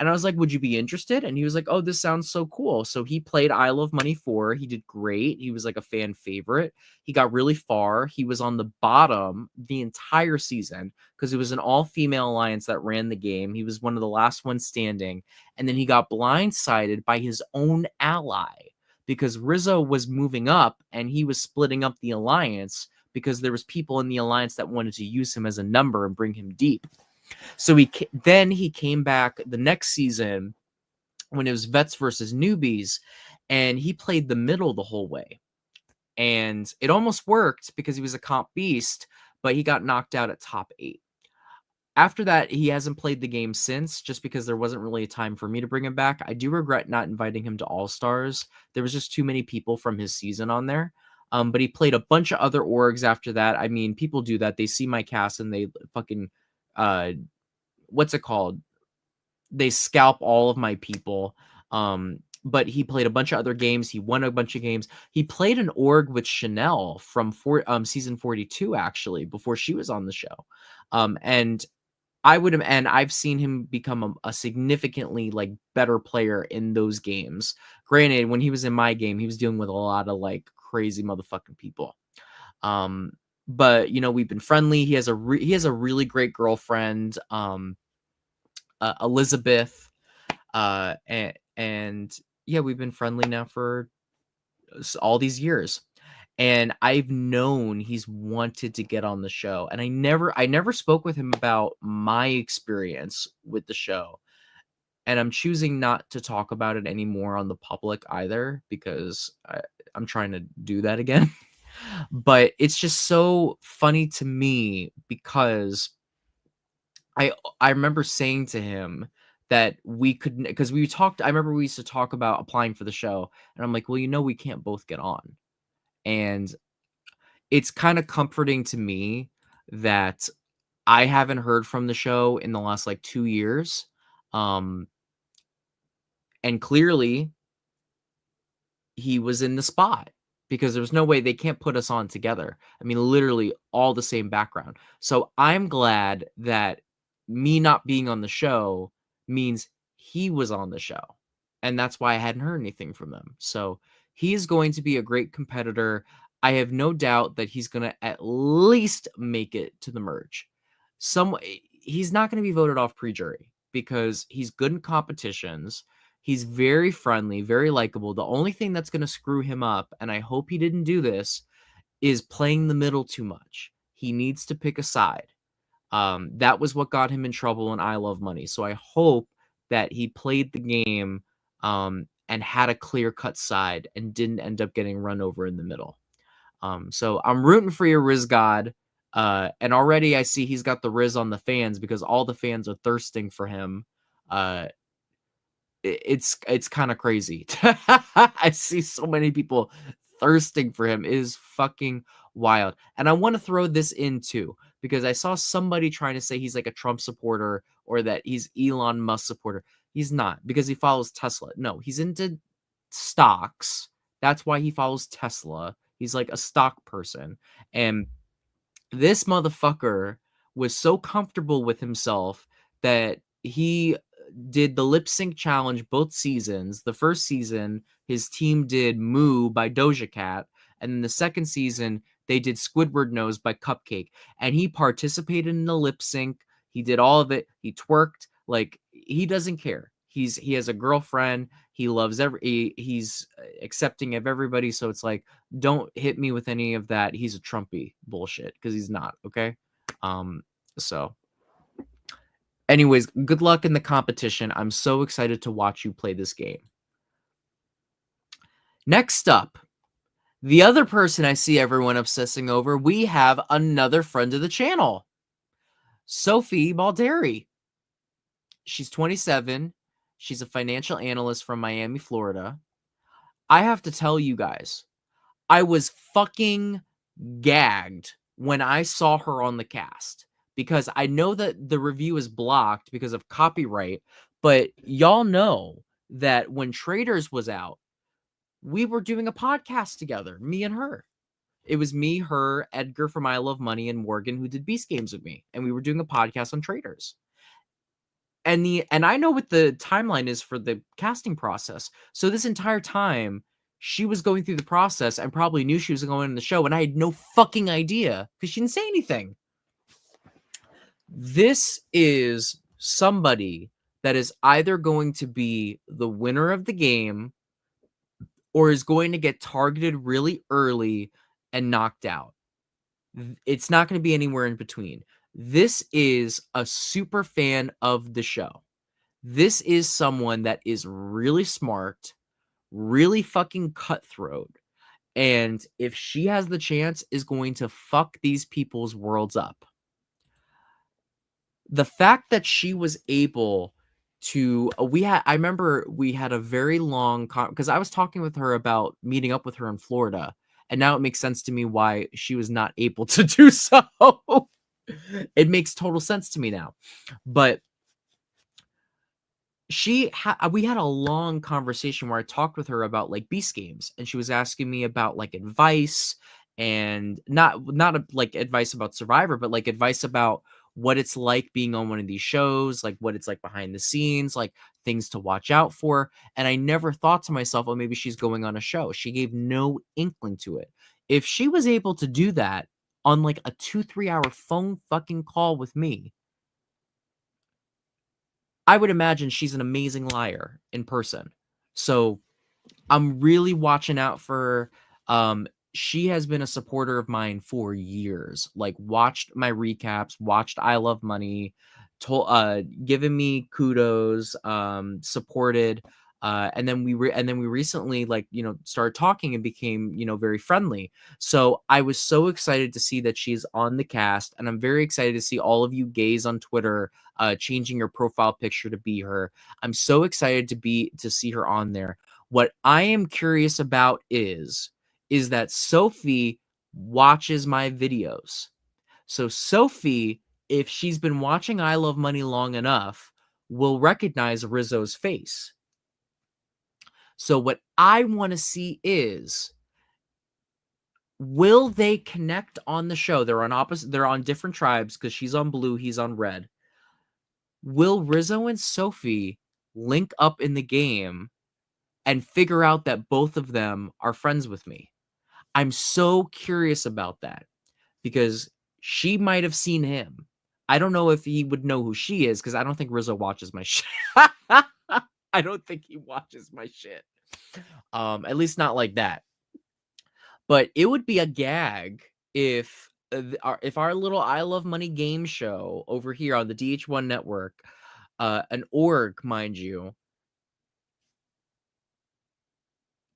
And I was like, "Would you be interested?" And he was like, "Oh, this sounds so cool." So he played I Love Money 4. He did great. He was like a fan favorite. He got really far. He was on the bottom the entire season because it was an all-female alliance that ran the game. He was one of the last ones standing. And then he got blindsided by his own ally because Rizzo was moving up and he was splitting up the alliance because there was people in the alliance that wanted to use him as a number and bring him deep. So he came back the next season when it was vets versus newbies, and he played the middle the whole way. And it almost worked because he was a comp beast, but he got knocked out at top 8. After that, he hasn't played the game since just because there wasn't really a time for me to bring him back. I do regret not inviting him to All-Stars. There was just too many people from his season on there. But he played a bunch of other orgs after that. I mean, people do that. They see my cast and they fucking uh what's it called? They scalp all of my people. But he played a bunch of other games. He won a bunch of games. He played an org with Chanel from season 42, actually, before she was on the show. And I've seen him become a significantly like better player in those games. Granted, when he was in my game, he was dealing with a lot of like crazy motherfucking people. But we've been friendly. He has a really great girlfriend. Elizabeth, and yeah, we've been friendly now for all these years. And I've known he's wanted to get on the show, and I never spoke with him about my experience with the show. And I'm choosing not to talk about it anymore on the public either because I'm trying to do that again. But it's just so funny to me because I remember saying to him that we couldn't because we talked. I remember we used to talk about applying for the show, and I'm like, "Well, we can't both get on." And it's kind of comforting to me that I haven't heard from the show in the last like 2 years. Um, and clearly he was in the spot because there's no way they can't put us on together. I mean, literally all the same background. So I'm glad that me not being on the show means he was on the show. And that's why I hadn't heard anything from them. So he's going to be a great competitor. I have no doubt that he's going to at least make it to the merge. He's not going to be voted off pre-jury because he's good in competitions. He's very friendly, very likable. The only thing that's going to screw him up, and I hope he didn't do this, is playing the middle too much. He needs to pick a side. That was what got him in trouble in I Love Money. So I hope that he played the game and had a clear cut side and didn't end up getting run over in the middle. So I'm rooting for your Riz God. And already I see he's got the Riz on the fans because all the fans are thirsting for him. Uh, it's kind of crazy. I see so many people thirsting for him. It is fucking wild. And I want to throw this in too because I saw somebody trying to say he's like a Trump supporter or that he's Elon Musk supporter. He's not because he follows Tesla. No, he's into stocks. That's why he follows Tesla. He's like a stock person. And this motherfucker was so comfortable with himself that he did the lip sync challenge both seasons. The first season, his team did Moo by Doja Cat, and then the second season, they did Squidward Nose by Cupcake. And he participated in the lip sync. He did all of it. He twerked. Like he doesn't care. He has a girlfriend. He loves he's accepting of everybody. So it's like, don't hit me with any of that. He's a Trumpy bullshit because he's not. Okay. So anyways, good luck in the competition. I'm so excited to watch you play this game. Next up, the other person I see everyone obsessing over, we have another friend of the channel, Sophie Balderi. She's 27. She's a financial analyst from Miami, Florida. I have to tell you guys, I was fucking gagged when I saw her on the cast because I know that the review is blocked because of copyright, but y'all know that when Traders was out, we were doing a podcast together, me and her. It was me, her, Edgar from I Love Money, and Morgan who did Beast Games with me, and we were doing a podcast on Traders. And I know what the timeline is for the casting process. So this entire time, she was going through the process and probably knew she was going in the show, and I had no fucking idea because she didn't say anything. This is somebody that is either going to be the winner of the game or is going to get targeted really early and knocked out. It's not going to be anywhere in between. This is a super fan of the show. This is someone that is really smart, really fucking cutthroat, and if she has the chance, is going to fuck these people's worlds up. The fact that she was able to I remember we had a very long because I was talking with her about meeting up with her in Florida, and now it makes sense to me why she was not able to do so. It makes total sense to me now. But we had a long conversation where I talked with her about like Beast Games, and she was asking me about like advice and like advice about Survivor, but like advice about what it's like being on one of these shows, like what it's like behind the scenes, like things to watch out for. And I never thought to myself, oh, maybe she's going on a show. She gave no inkling to it. If she was able to do that on like a 2-3 hour phone fucking call with me, I would imagine she's an amazing liar in person. So I'm really watching out for her. She has been a supporter of mine for years. Like watched my recaps, watched I Love Money, given me kudos, supported. And then we recently started talking and became very friendly. So I was so excited to see that she's on the cast, and I'm very excited to see all of you gays on Twitter changing your profile picture to be her. I'm so excited to see her on there. What I am curious about is that Sophie watches my videos. So Sophie, if she's been watching I Love Money long enough, will recognize Rizzo's face. So what I want to see is, will they connect on the show? They're on different tribes because she's on blue, he's on red. Will Rizzo and Sophie link up in the game and figure out that both of them are friends with me? I'm so curious about that because she might have seen him. I don't know if he would know who she is because I don't think Rizzo watches my shit. I don't think he watches my shit. At least not like that. But it would be a gag if if our little I Love Money game show over here on the DH1 network, an org, mind you,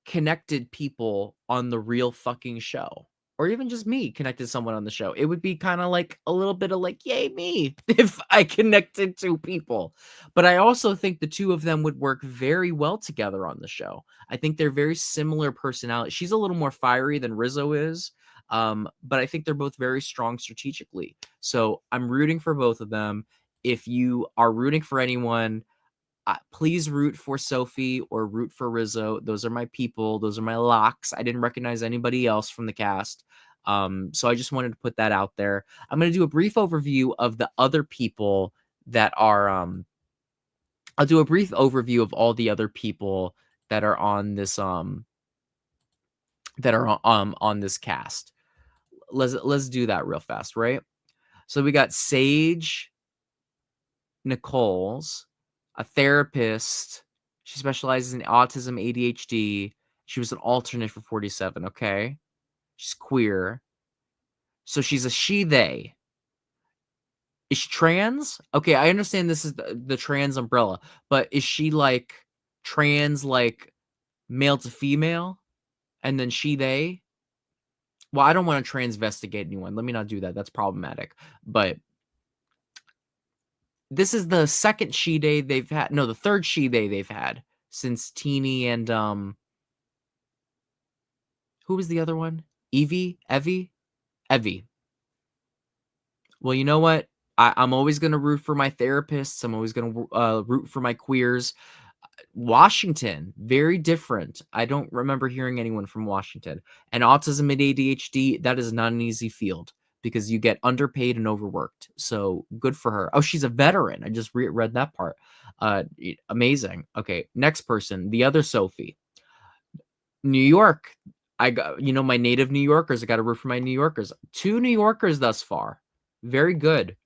connected people on the real fucking show, or even just me connected someone on the show, it would be kind of like a little bit of like, yay, me, if I connected two people. But I also think the two of them would work very well together on the show. I think they're very similar personalities. She's a little more fiery than Rizzo is, but I think they're both very strong strategically. So I'm rooting for both of them. If you are rooting for anyone, please root for Sophie or root for Rizzo. Those are my people. Those are my locks. I didn't recognize anybody else from the cast. So I just wanted to put that out there. I'm going to do a brief overview of the other people that are, I'll do a brief overview of all the other people that are on this, on this cast. Let's do that real fast, right? So we got Sage Nichols, a therapist. She specializes in autism, ADHD. She was an alternate for 47, okay? She's queer. So she's a she, they. Is she trans? Okay, I understand this is the trans umbrella, but is she like trans, like male to female? And then she, they? Well, I don't want to transvestigate anyone. Let me not do that. That's problematic. But this is the second she, they they've had. No, the third she, they've had since Teeny and who was the other one? Evie. Well, you know what? I'm always gonna root for my therapists. I'm always gonna root for my queers. Washington, very different. I don't remember hearing anyone from Washington. And autism and ADHD, that is not an easy field because you get underpaid and overworked. So good for her. Oh, she's a veteran. I just read that part. Amazing. Okay, next person, the other Sophie. New York. I got, my native New Yorkers. I got to root for my New Yorkers. 2 New Yorkers thus far. Very good.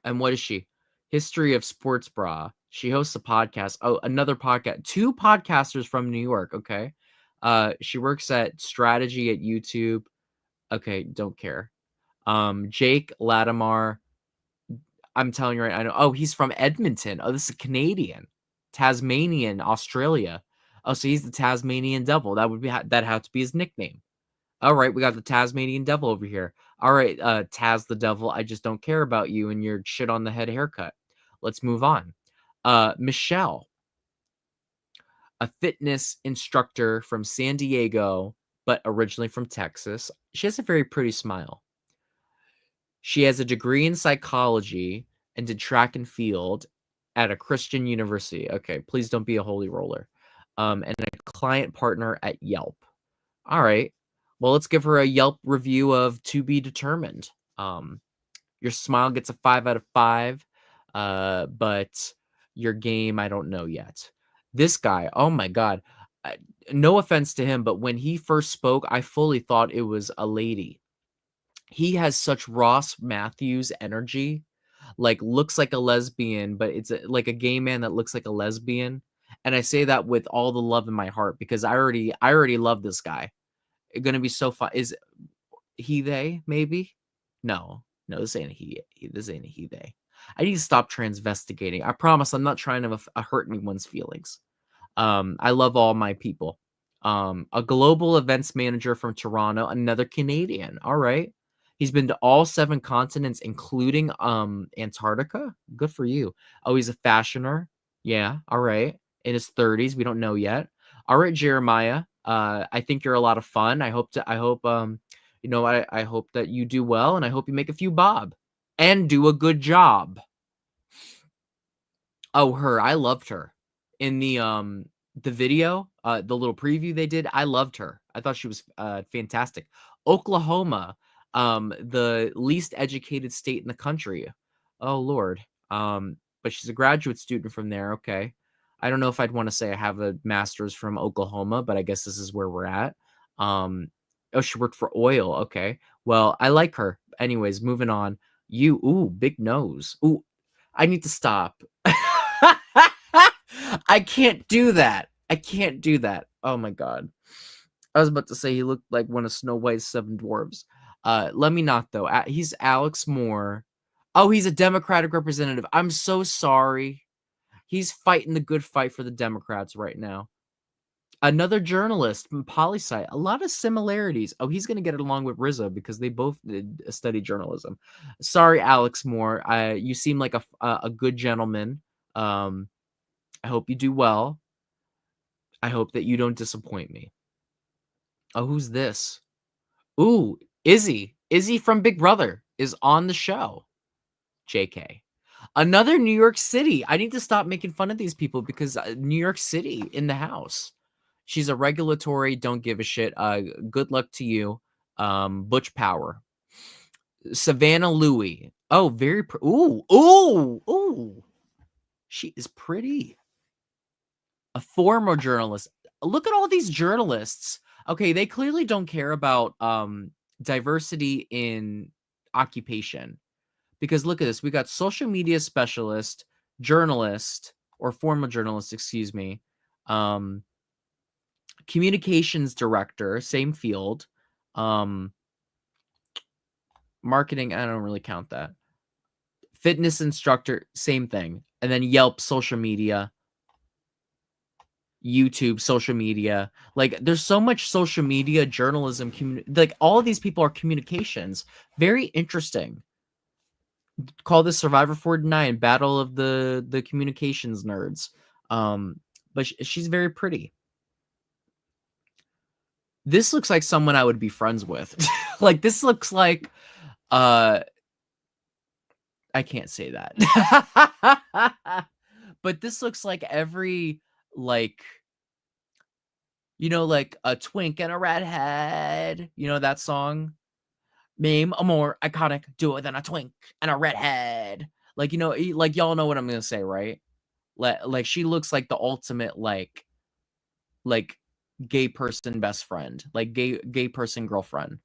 And what is she? History of Sports Bra. She hosts a podcast. Oh, another podcast. 2 podcasters from New York. Okay. She works at Strategy at YouTube. Okay, don't care. Jake Latimer. I'm telling you right. I know. Oh, he's from Edmonton. Oh, this is a Canadian. Tasmanian, Australia. Oh, so he's the Tasmanian Devil. That would be that had to be his nickname. All right, we got the Tasmanian Devil over here. All right, Taz the Devil, I just don't care about you and your shit on the head haircut. Let's move on. Michelle, a fitness instructor from San Diego, but originally from Texas. She has a very pretty smile. She has a degree in psychology and did track and field at a Christian university. Okay, please don't be a holy roller. And a client partner at Yelp. All right. Well, let's give her a Yelp review of to be determined. Your smile gets a 5 out of 5, but your game, I don't know yet. This guy, oh my God. No offense to him, but when he first spoke, I fully thought it was a lady. He has such Ross Matthews energy, like looks like a lesbian, but it's like a gay man that looks like a lesbian. And I say that with all the love in my heart because I already love this guy. It's gonna be so fun. Is he they maybe? No, this ain't a this ain't a he they. I need to stop transvestigating. I promise I'm not trying to hurt anyone's feelings. I love all my people. A global events manager from Toronto, another Canadian. All right. He's been to all 7 continents, including Antarctica. Good for you. Oh, he's a fashioner. Yeah. All right. In his 30s. We don't know yet. All right, Jeremiah. I think you're a lot of fun. I hope that you do well, and I hope you make a few bob and do a good job. Oh, her. I loved her. In the video, the little preview they did, I loved her. I thought she was fantastic. Oklahoma, the least educated state in the country. Oh Lord. But she's a graduate student from there. Okay. I don't know if I'd want to say I have a master's from Oklahoma, but I guess this is where we're at. Oh, she worked for oil. Okay. Well, I like her. Anyways, moving on. Big nose. Ooh, I need to stop. I can't do that. I can't do that. Oh my God. I was about to say he looked like one of Snow White's 7 dwarves. Let me not though. He's Alex Moore. Oh, he's a Democratic representative. I'm so sorry. He's fighting the good fight for the Democrats right now. Another journalist from poli sci. A lot of similarities. Oh, he's gonna get it along with Rizzo because they both did study journalism. Sorry, Alex Moore. You seem like a good gentleman. Um, I hope you do well. I hope that you don't disappoint me. Oh, who's this? Ooh, Izzy. Izzy from Big Brother is on the show. JK. Another New York City. I need to stop making fun of these people because New York City in the house. She's a regulatory, don't give a shit. Good luck to you. Butch Power. Savannah Louie. Oh, very ooh, ooh, ooh. She is pretty. A former journalist. Look at all these journalists. Okay, they clearly don't care about diversity in occupation. Because look at this. We got social media specialist, journalist, or former journalist, excuse me. Communications director, same field. Marketing, I don't really count that. Fitness instructor, same thing. And then Yelp, social media, YouTube, social media. Like there's so much social media, journalism, like all of these people are communications. Very interesting. Call this Survivor 49, Battle of the Communications Nerds. But she's very pretty. This looks like someone I would be friends with. Like this looks like I can't say that. But this looks like every like like a twink and a redhead. You know that song? Name a more iconic duo than a twink and a redhead. Like like y'all know what I'm gonna say, right? Like she looks like the ultimate like gay person best friend, like gay person girlfriend.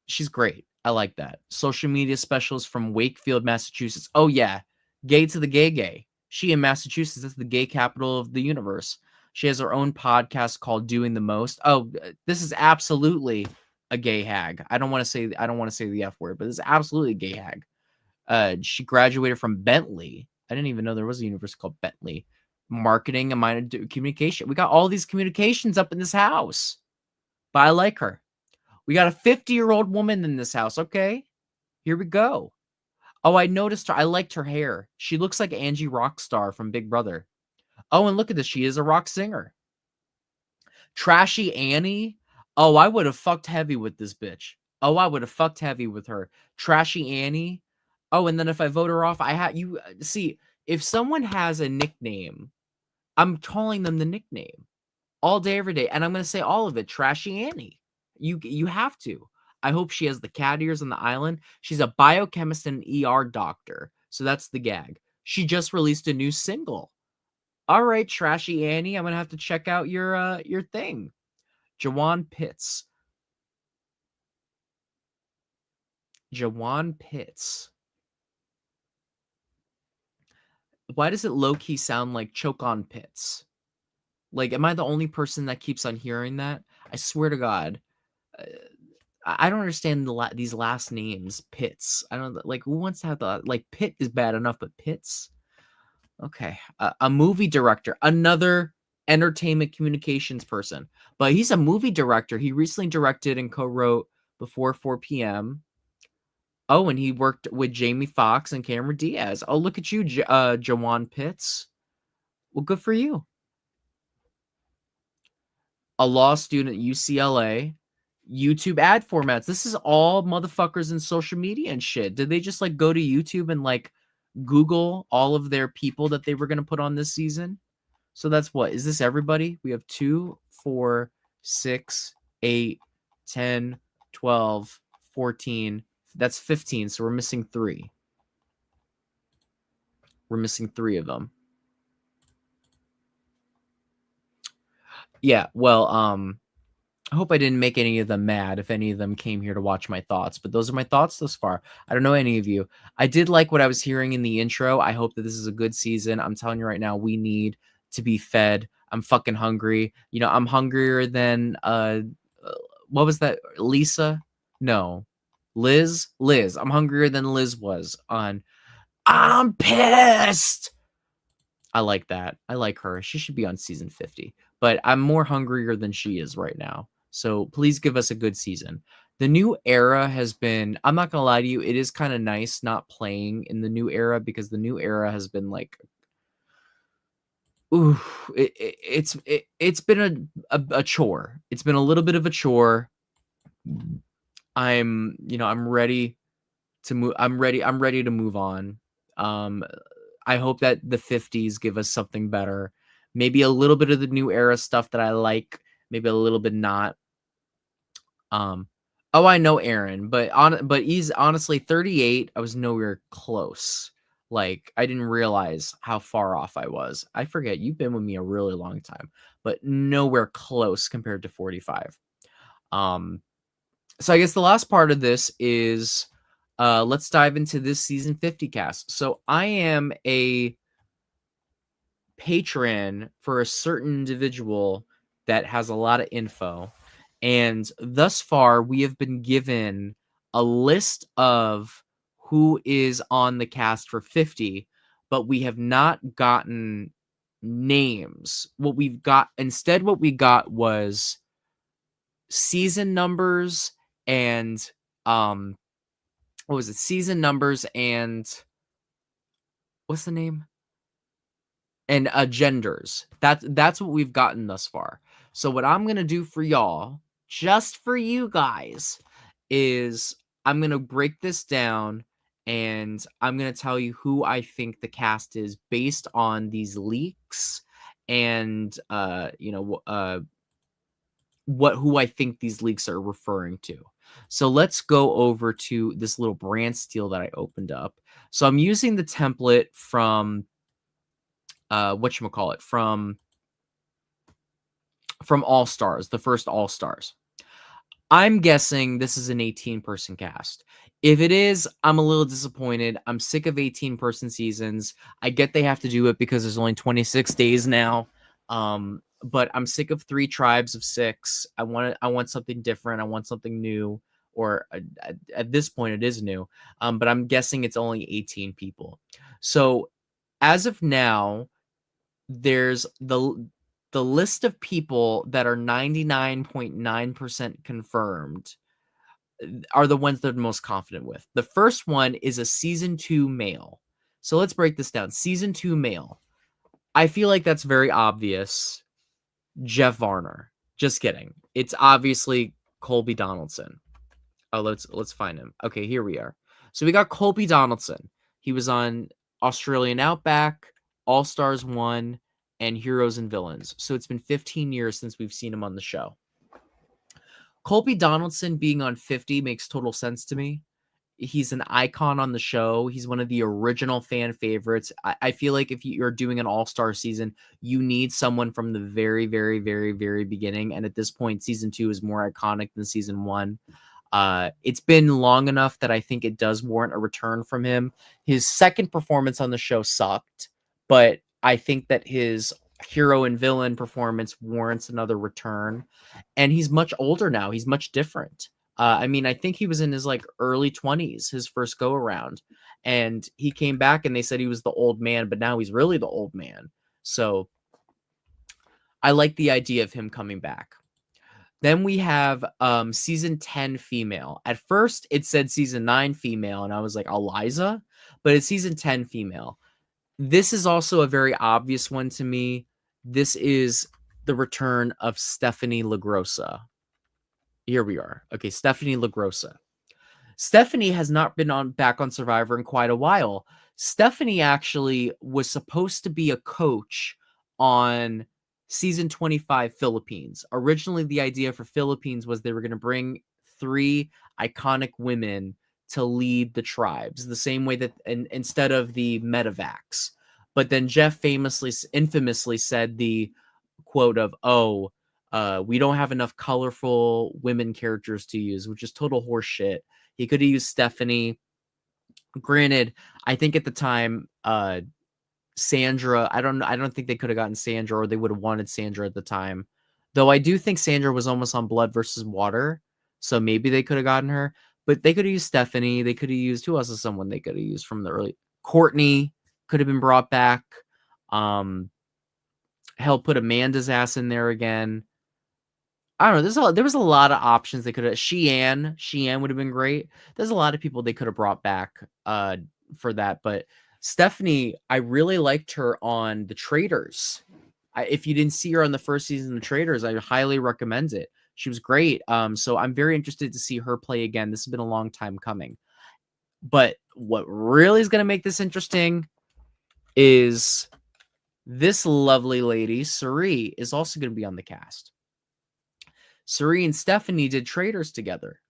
She's great. I like that. Social media specialist from Wakefield, Massachusetts. Oh yeah, gay to the gay. She in Massachusetts. That's the gay capital of the universe. She has her own podcast called Doing the Most. Oh, this is absolutely a gay hag. I don't want to say the F word, but this is absolutely a gay hag. She graduated from Bentley. I didn't even know there was a university called Bentley. Marketing and minor communication. We got all these communications up in this house. But I like her. We got a 50-year-old woman in this house. Okay, here we go. Oh, I noticed her. I liked her hair. She looks like Angie Rockstar from Big Brother. Oh, and look at this. She is a rock singer. Trashy Annie. Oh, I would have fucked heavy with this bitch. Oh, I would have fucked heavy with her. Trashy Annie. Oh, and then if I vote her off, you see, if someone has a nickname, I'm calling them the nickname all day, every day. And I'm going to say all of it. Trashy Annie. You have to. I hope she has the cat ears on the island. She's a biochemist and an ER doctor. So that's the gag. She just released a new single. All right, Trashy Annie, I'm going to have to check out your thing. Jawan Pitts. Jawan Pitts. Why does it low-key sound like Choke on Pitts? Like, am I the only person that keeps on hearing that? I swear to God. I don't understand these last names. Pitts. I don't like who wants to have the like Pitt is bad enough, but Pitts. Okay, a movie director, another entertainment communications person, but he's a movie director. He recently directed and co-wrote Before 4 p.m. Oh, and he worked with Jamie Foxx and Cameron Diaz. Oh, look at you, Jawan Pitts. Well, good for you. A law student at UCLA. YouTube ad formats. This is all motherfuckers in social media and shit. Did they just like go to YouTube and like Google all of their people that they were going to put on this season? So that's what is this everybody? We have 2, 4, 6, 8, 10, 12, 14. That's 15. So we're missing 3. We're missing 3 of them. Yeah, well, I hope I didn't make any of them mad if any of them came here to watch my thoughts, but those are my thoughts thus far. I don't know any of you. I did like what I was hearing in the intro. I hope that this is a good season. I'm telling you right now, we need to be fed. I'm fucking hungry. I'm hungrier than what was that? Lisa? No. Liz? Liz. I'm hungrier than Liz was on I'm pissed. I like that. I like her. She should be on season 50. But I'm more hungrier than she is right now. So please give us a good season. The new era has been, I'm not going to lie to you, it is kind of nice not playing in the new era because the new era has been like, ooh, it's been a chore. It's been a little bit of a chore. I'm ready to move. I'm ready to move on. Um, I hope that the 50s give us something better. Maybe a little bit of the new era stuff that I like, maybe a little bit not. Um, oh, I know Aaron, but he's honestly 38. I was nowhere close. Like I didn't realize how far off I was. I forget you've been with me a really long time, but nowhere close compared to 45. Um, so I guess the last part of this is let's dive into this season 50 cast. So I am a patron for a certain individual that has a lot of info. And thus far, we have been given a list of who is on the cast for 50, but we have not gotten names. What we got was season numbers and um what was it? Season numbers and what's the name? And genders. That's what we've gotten thus far. So what I'm gonna do for y'all, just for you guys, is I'm gonna break this down and I'm gonna tell you who I think the cast is based on these leaks and what who I think these leaks are referring to. So let's go over to this little brand steal that I opened up. So I'm using the template from whatchamacallit, from All Stars, the first All Stars. I'm guessing this is an 18-person cast. If it is, I'm a little disappointed. I'm sick of 18-person seasons. I get they have to do it because there's only 26 days now. But I'm sick of 3 tribes of 6. I want something different. I want something new. Or at this point, it is new. But I'm guessing it's only 18 people. So as of now, there's the list of people that are 99.9% confirmed are the ones they're most confident with. The first one is a season 2 male. So let's break this down. Season 2 male. I feel like that's very obvious. Jeff Varner. Just kidding. It's obviously Colby Donaldson. Oh, let's find him. Okay, here we are. So we got Colby Donaldson. He was on Australian Outback, All Stars 1, and Heroes and Villains. So it's been 15 years since we've seen him on the show. Colby Donaldson being on 50 makes total sense to me. He's an icon on the show. He's one of the original fan favorites. I feel like if you're doing an all-star season, you need someone from the very, very, very, very beginning. And at this point, season 2 is more iconic than season 1. It's been long enough that I think it does warrant a return from him. His second performance on the show sucked, but I think that his hero and villain performance warrants another return. And he's much older now. He's much different. I mean, I think he was in his like early 20s, his first go around, and he came back and they said he was the old man, but now he's really the old man. So I like the idea of him coming back. Then we have season 10 female. At first, it said season 9 female, and I was like, Eliza, but it's season 10 female. This is also a very obvious one to me. This is the return of Stephanie LaGrossa. Here we are. Okay, Stephanie LaGrossa. Stephanie has not been back on Survivor in quite a while. Stephanie actually was supposed to be a coach on season 25 Philippines. Originally, the idea for Philippines was they were going to bring 3 iconic women to lead the tribes, the same way that instead of the medevacs. But then Jeff infamously said the quote of, "Oh, we don't have enough colorful women characters to use," which is total horseshit. He could have used Stephanie. Granted, I think at the time, Sandra, I don't think they could have gotten Sandra, or they would have wanted Sandra at the time. Though I do think Sandra was almost on Blood versus Water. So maybe they could have gotten her, but they could have used Stephanie. They could have used who else is someone they could have used from the early Courtney could have been brought back. Um, hell, put Amanda's ass in there again. I don't know. There was a lot of options they could have. Sheehan would have been great. There's a lot of people they could have brought back for that, but Stephanie, I really liked her on The Traitors. If you didn't see her on the first season of Traitors, I highly recommend it. She was great. So I'm very interested to see her play again. This has been a long time coming. But what really is going to make this interesting is this lovely lady, Suri, is also going to be on the cast. Suri and Stephanie did Traitors together,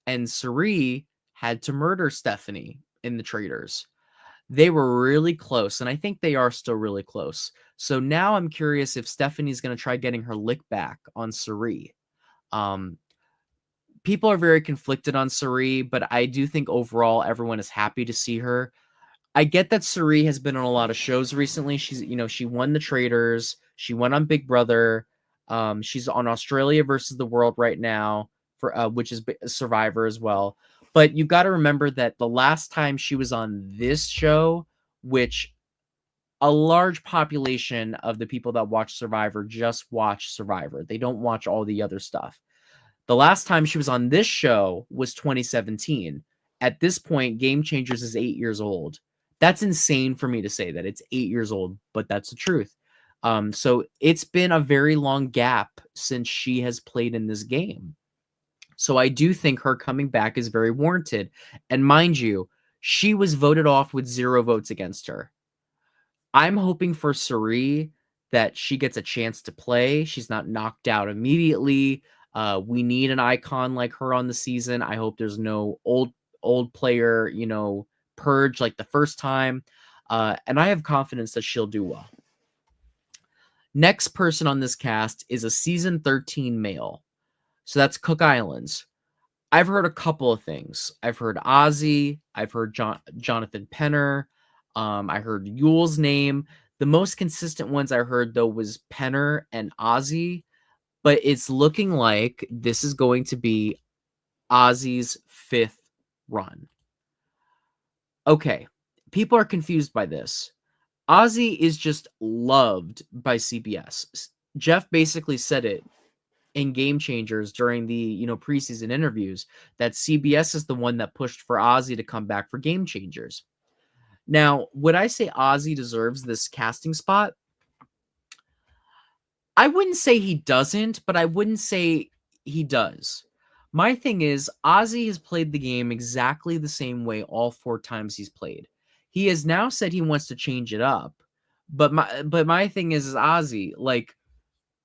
and Suri had to murder Stephanie in the Traitors. They were really close, and I think they are still really close. So now I'm curious if Stephanie's going to try getting her lick back on Suri. Um, people are very conflicted on Suri, but I do think overall everyone is happy to see her. I get that Suri has been on a lot of shows recently. She won the Traitors. She went on Big Brother. She's on Australia versus the World right now for which is Survivor as well. But you've got to remember that the last time she was on this show, which a large population of the people that watch Survivor just watch Survivor. They don't watch all the other stuff. The last time she was on this show was 2017. At this point, Game Changers is 8 years old. That's insane for me to say that it's 8 years old, but that's the truth. So it's been a very long gap since she has played in this game. So I do think her coming back is very warranted. And mind you, she was voted off with 0 votes against her. I'm hoping for Suri that she gets a chance to play. She's not knocked out immediately. We need an icon like her on the season. I hope there's no old player, purge like the first time. And I have confidence that she'll do well. Next person on this cast is a season 13 male. So that's Cook Islands. I've heard a couple of things. I've heard Ozzy. I've heard Jonathan Penner. I heard Yule's name. The most consistent ones I heard, though, was Penner and Ozzy. But it's looking like this is going to be Ozzy's 5th run. Okay, people are confused by this. Ozzy is just loved by CBS. Jeff basically said it in Game Changers during the preseason interviews that CBS is the one that pushed for Ozzy to come back for Game Changers. Now, would I say Ozzy deserves this casting spot? I wouldn't say he doesn't, but I wouldn't say he does. My thing is, Ozzy has played the game exactly the same way all 4 times he's played. He has now said he wants to change it up. But my thing is Ozzy, like,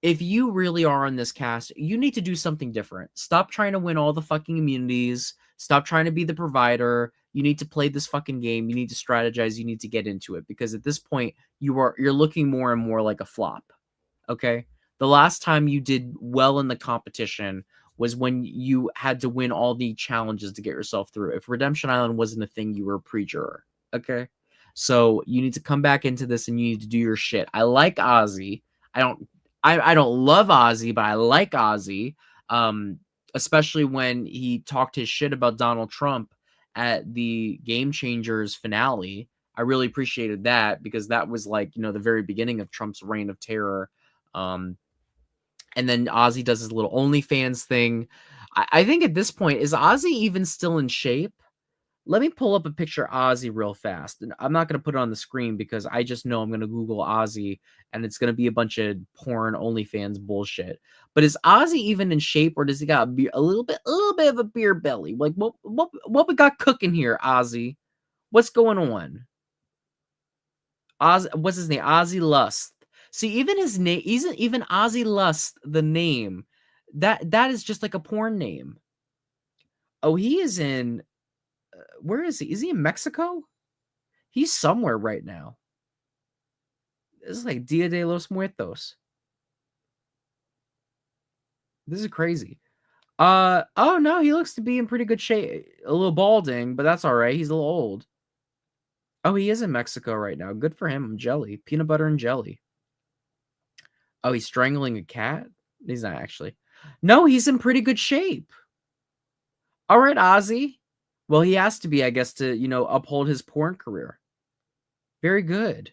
if you really are on this cast, you need to do something different. Stop trying to win all the fucking immunities. Stop trying to be the provider. You need to play this fucking game. You need to strategize. You need to get into it, because at this point you're looking more and more like a flop. Okay? The last time you did well in the competition was when you had to win all the challenges to get yourself through. If Redemption Island wasn't a thing, you were a pre-juror. Okay? So you need to come back into this and you need to do your shit. I like Ozzy. I don't love Ozzy, but I like Ozzy. Especially when he talked his shit about Donald Trump at the Game Changers finale. I really appreciated that, because that was like, the very beginning of Trump's reign of terror. And then Ozzy does his little OnlyFans thing. I think at this point, is Ozzy even still in shape? Let me pull up a picture of Ozzy real fast. And I'm not going to put it on the screen because I just know I'm going to Google Ozzy and it's going to be a bunch of porn OnlyFans bullshit. But is Ozzy even in shape, or does he got a little bit of a beer belly? Like what we got cooking here, Ozzy? What's going on? What's his name? Ozzy Lust. See, even his name, even Ozzy Lust, the name, that is just like a porn name. Oh, he is in. Where is he? Is he in Mexico? He's somewhere right now. This is like Dia de los Muertos. This is crazy. Oh no, he looks to be in pretty good shape. A little balding, but that's all right. He's a little old. Oh, he is in Mexico right now. Good for him. Jelly, peanut butter and jelly. Oh, he's strangling a cat? He's not actually. No, he's in pretty good shape. All right, Ozzy. Well, he has to be, I guess, to, uphold his porn career. Very good.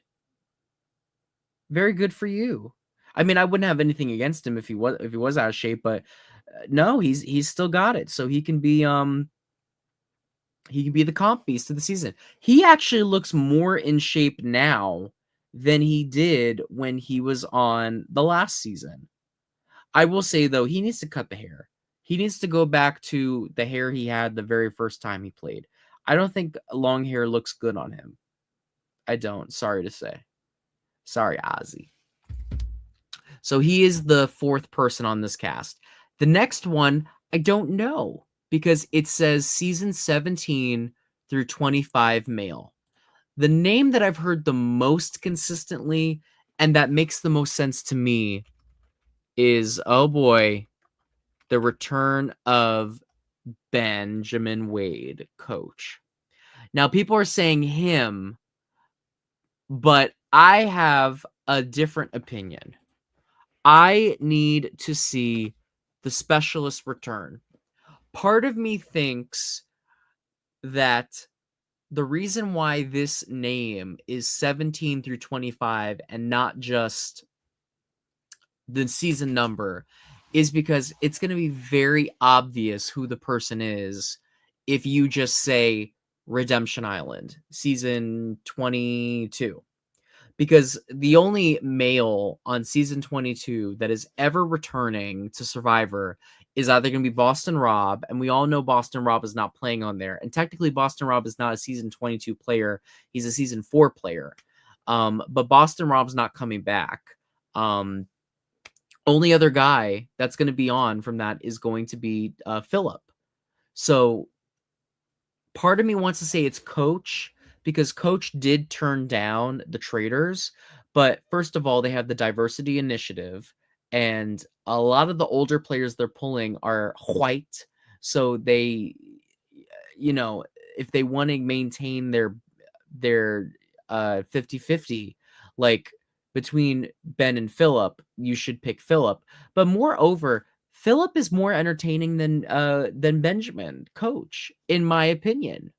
Very good for you. I mean, I wouldn't have anything against him if he was out of shape, but no, he's still got it. So he can be the comp beast of the season. He actually looks more in shape now than he did when he was on the last season. I will say though, he needs to cut the hair. He needs to go back to the hair he had the very first time he played. I don't think long hair looks good on him. I don't. Sorry to say. Sorry, Ozzy. So he is the fourth person on this cast. The next one, I don't know because it says season 17 through 25 male. The name that I've heard the most consistently and that makes the most sense to me is, oh boy, the return of Benjamin Wade, coach. Now, people are saying him, but I have a different opinion. I need to see the specialist return. Part of me thinks that the reason why this name is 17 through 25 and not just the season number is because it's going to be very obvious who the person is if you just say Redemption Island, season 22. Because the only male on season 22 that is ever returning to Survivor is either going to be Boston Rob, and we all know Boston Rob is not playing on there. And technically, Boston Rob is not a season 22 player; he's a season 4 player. But Boston Rob's not coming back. Only other guy that's going to be on from that is going to be Philip. So part of me wants to say it's Coach because Coach did turn down the traders. But first of all, they have the diversity initiative, and a lot of the older players they're pulling are white. So they, if they want to maintain their 50-50, like between Ben and Philip, you should pick Philip. But moreover, Philip is more entertaining than Benjamin, coach, in my opinion.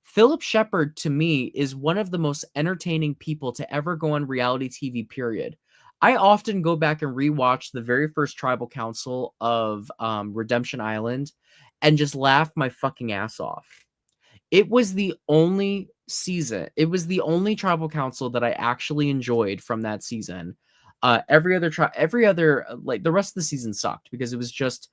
Philip Shepard, to me, is one of the most entertaining people to ever go on reality TV, period. I often go back and rewatch the very first tribal council of Redemption Island and just laugh my fucking ass off. It was the only season. It was the only tribal council that I actually enjoyed from that season. Every other like the rest of the season sucked because it was just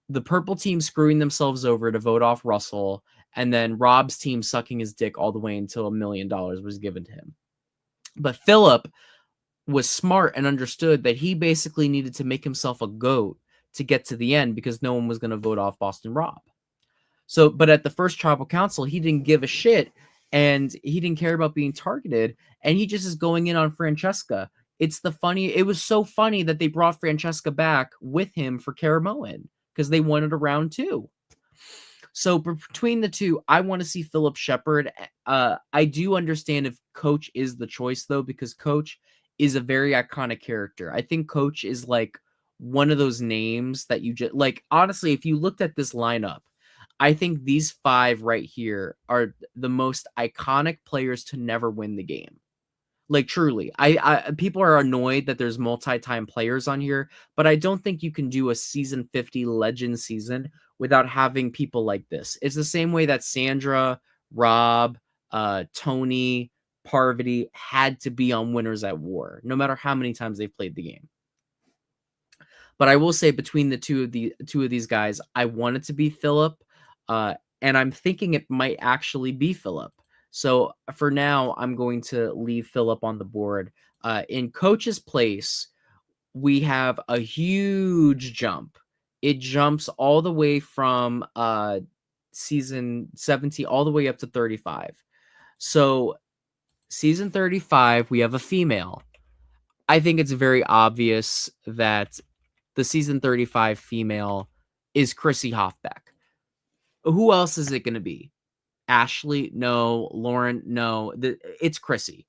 the purple team screwing themselves over to vote off Russell, and then Rob's team sucking his dick all the way until $1 million was given to him. But Philip was smart and understood that he basically needed to make himself a goat to get to the end because no one was going to vote off Boston Rob. So, but at the first tribal council, he didn't give a shit and he didn't care about being targeted. And he just is going in on Francesca. It was so funny that they brought Francesca back with him for Caramoan because they wanted a round two. So between the two, I want to see Philip Shepard. I do understand if Coach is the choice though, because Coach is a very iconic character. I think Coach is like one of those names that you just like. Honestly, if you looked at this lineup, I think these 5 right here are the most iconic players to never win the game. Like truly, I people are annoyed that there's multi-time players on here, but I don't think you can do a season 50 legend season without having people like this. It's the same way that Sandra, Rob, Tony, Parvati had to be on Winners at War, no matter how many times they've played the game. But I will say between the two of these guys, I want it to be Philip, and I'm thinking it might actually be Philip. So for now, I'm going to leave Philip on the board. In Coach's place, we have a huge jump. It jumps all the way from season 17 all the way up to 35. So season 35, we have a female. I think it's very obvious that the season 35 female is Chrissy Hoffbeck. Who else is it going to be? Ashley? No. Lauren? No. It's Chrissy.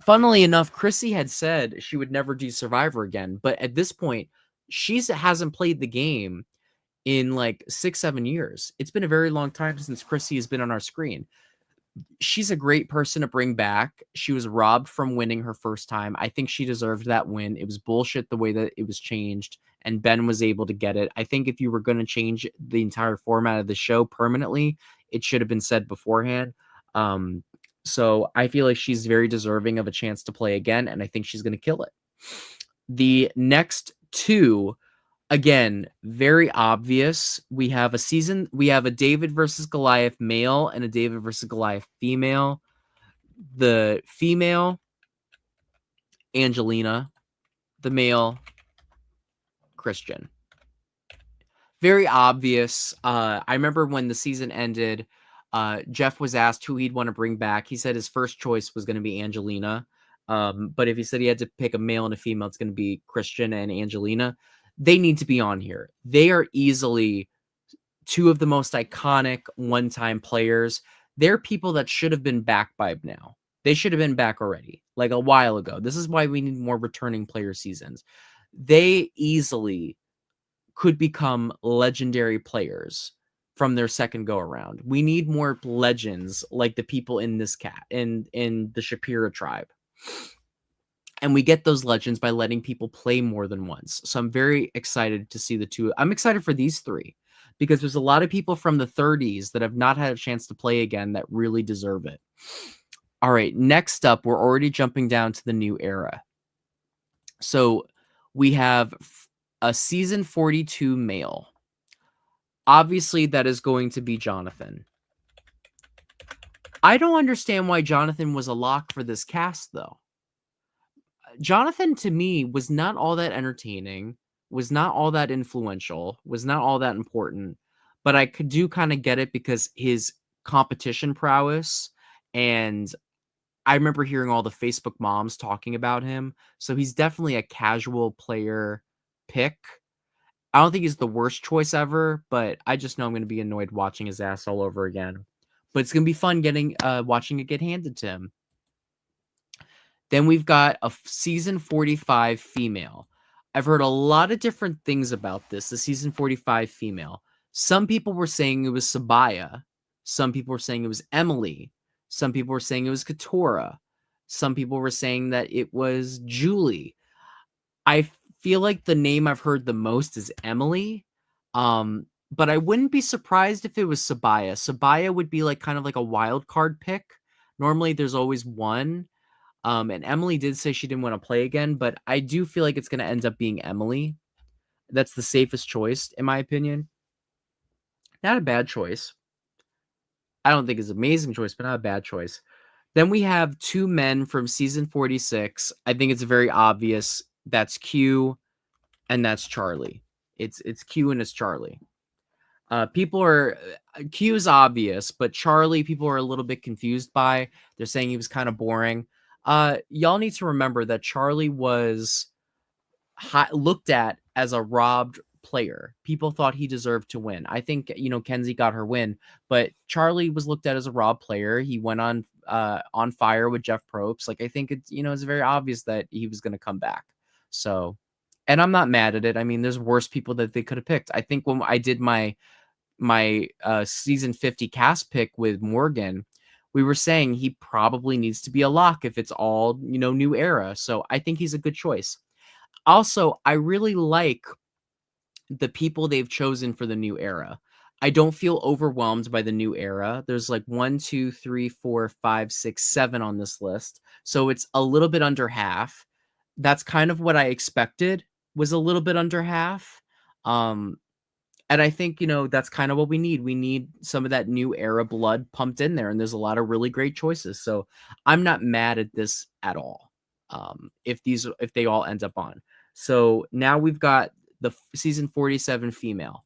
Funnily enough, Chrissy had said she would never do Survivor again, but at this point, she hasn't played the game in like 6-7 years. It's been a very long time since Chrissy has been on our screen. She's a great person to bring back. She was robbed from winning her first time. I think she deserved that win. It was bullshit the way that it was changed, and Ben was able to get it. I think if you were going to change the entire format of the show permanently, it should have been said beforehand. Um, so I feel like she's very deserving of a chance to play again, and I think she's going to kill it. The next two, again, very obvious. We have a David versus Goliath male and a David versus Goliath female. The female, Angelina. The male, Christian. Very obvious. I remember when the season ended, Jeff was asked who he'd want to bring back. He said his first choice was going to be Angelina. But if he said he had to pick a male and a female, it's going to be Christian and Angelina. They need to be on here. They are easily two of the most iconic one-time players. They're people that should have been back by now. They should have been back already, like a while ago. This is why we need more returning player seasons. They easily could become legendary players from their second go around. We need more legends like the people in this cat in the Shapira tribe. And we get those legends by letting people play more than once. So I'm very excited to see the two. I'm excited for these three because there's a lot of people from the 30s that have not had a chance to play again that really deserve it. All right, next up, we're already jumping down to the new era. So we have a season 42 male. Obviously, that is going to be Jonathan. I don't understand why Jonathan was a lock for this cast, though. Jonathan, to me, was not all that entertaining, was not all that influential, was not all that important, but I could do kind of get it because his competition prowess, and I remember hearing all the Facebook moms talking about him, so he's definitely a casual player pick. I don't think he's the worst choice ever, but I just know I'm going to be annoyed watching his ass all over again. But it's going to be fun watching it get handed to him. Then we've got a season 45 female. I've heard a lot of different things about this, the season 45 female. Some people were saying it was Sabaya. Some people were saying it was Emily. Some people were saying it was Katora. Some people were saying that it was Julie. I feel like the name I've heard the most is Emily. But I wouldn't be surprised if it was Sabaya. Sabaya would be like kind of like a wild card pick. Normally there's always one. And Emily did say she didn't want to play again, but I do feel like it's going to end up being Emily. That's the safest choice, in my opinion. Not a bad choice. I don't think it's an amazing choice, but not a bad choice. Then we have two men from season 46. I think it's very obvious. That's Q and that's Charlie. It's Q and it's Charlie. People are Q is obvious, but Charlie people are a little bit confused by. They're saying he was kind of boring. Y'all need to remember that Charlie was looked at as a robbed player. People thought he deserved to win. I think Kenzie got her win, but Charlie was looked at as a robbed player. He went on fire with Jeff Probst. Like I think it's very obvious that he was going to come back. So, and I'm not mad at it. I mean, there's worse people that they could have picked. I think when I did my season 50 cast pick with Morgan, we were saying he probably needs to be a lock if it's all new era. So I think he's a good choice. Also, I really like the people they've chosen for the new era. I don't feel overwhelmed by the new era. There's like 1, 2, 3, 4, 5, 6, 7 on this list. So it's a little bit under half. That's kind of what I expected, was a little bit under half. And I think, that's kind of what we need. We need some of that new era blood pumped in there. And there's a lot of really great choices. So I'm not mad at this at all. If they all end up on. So now we've got the season 47 female.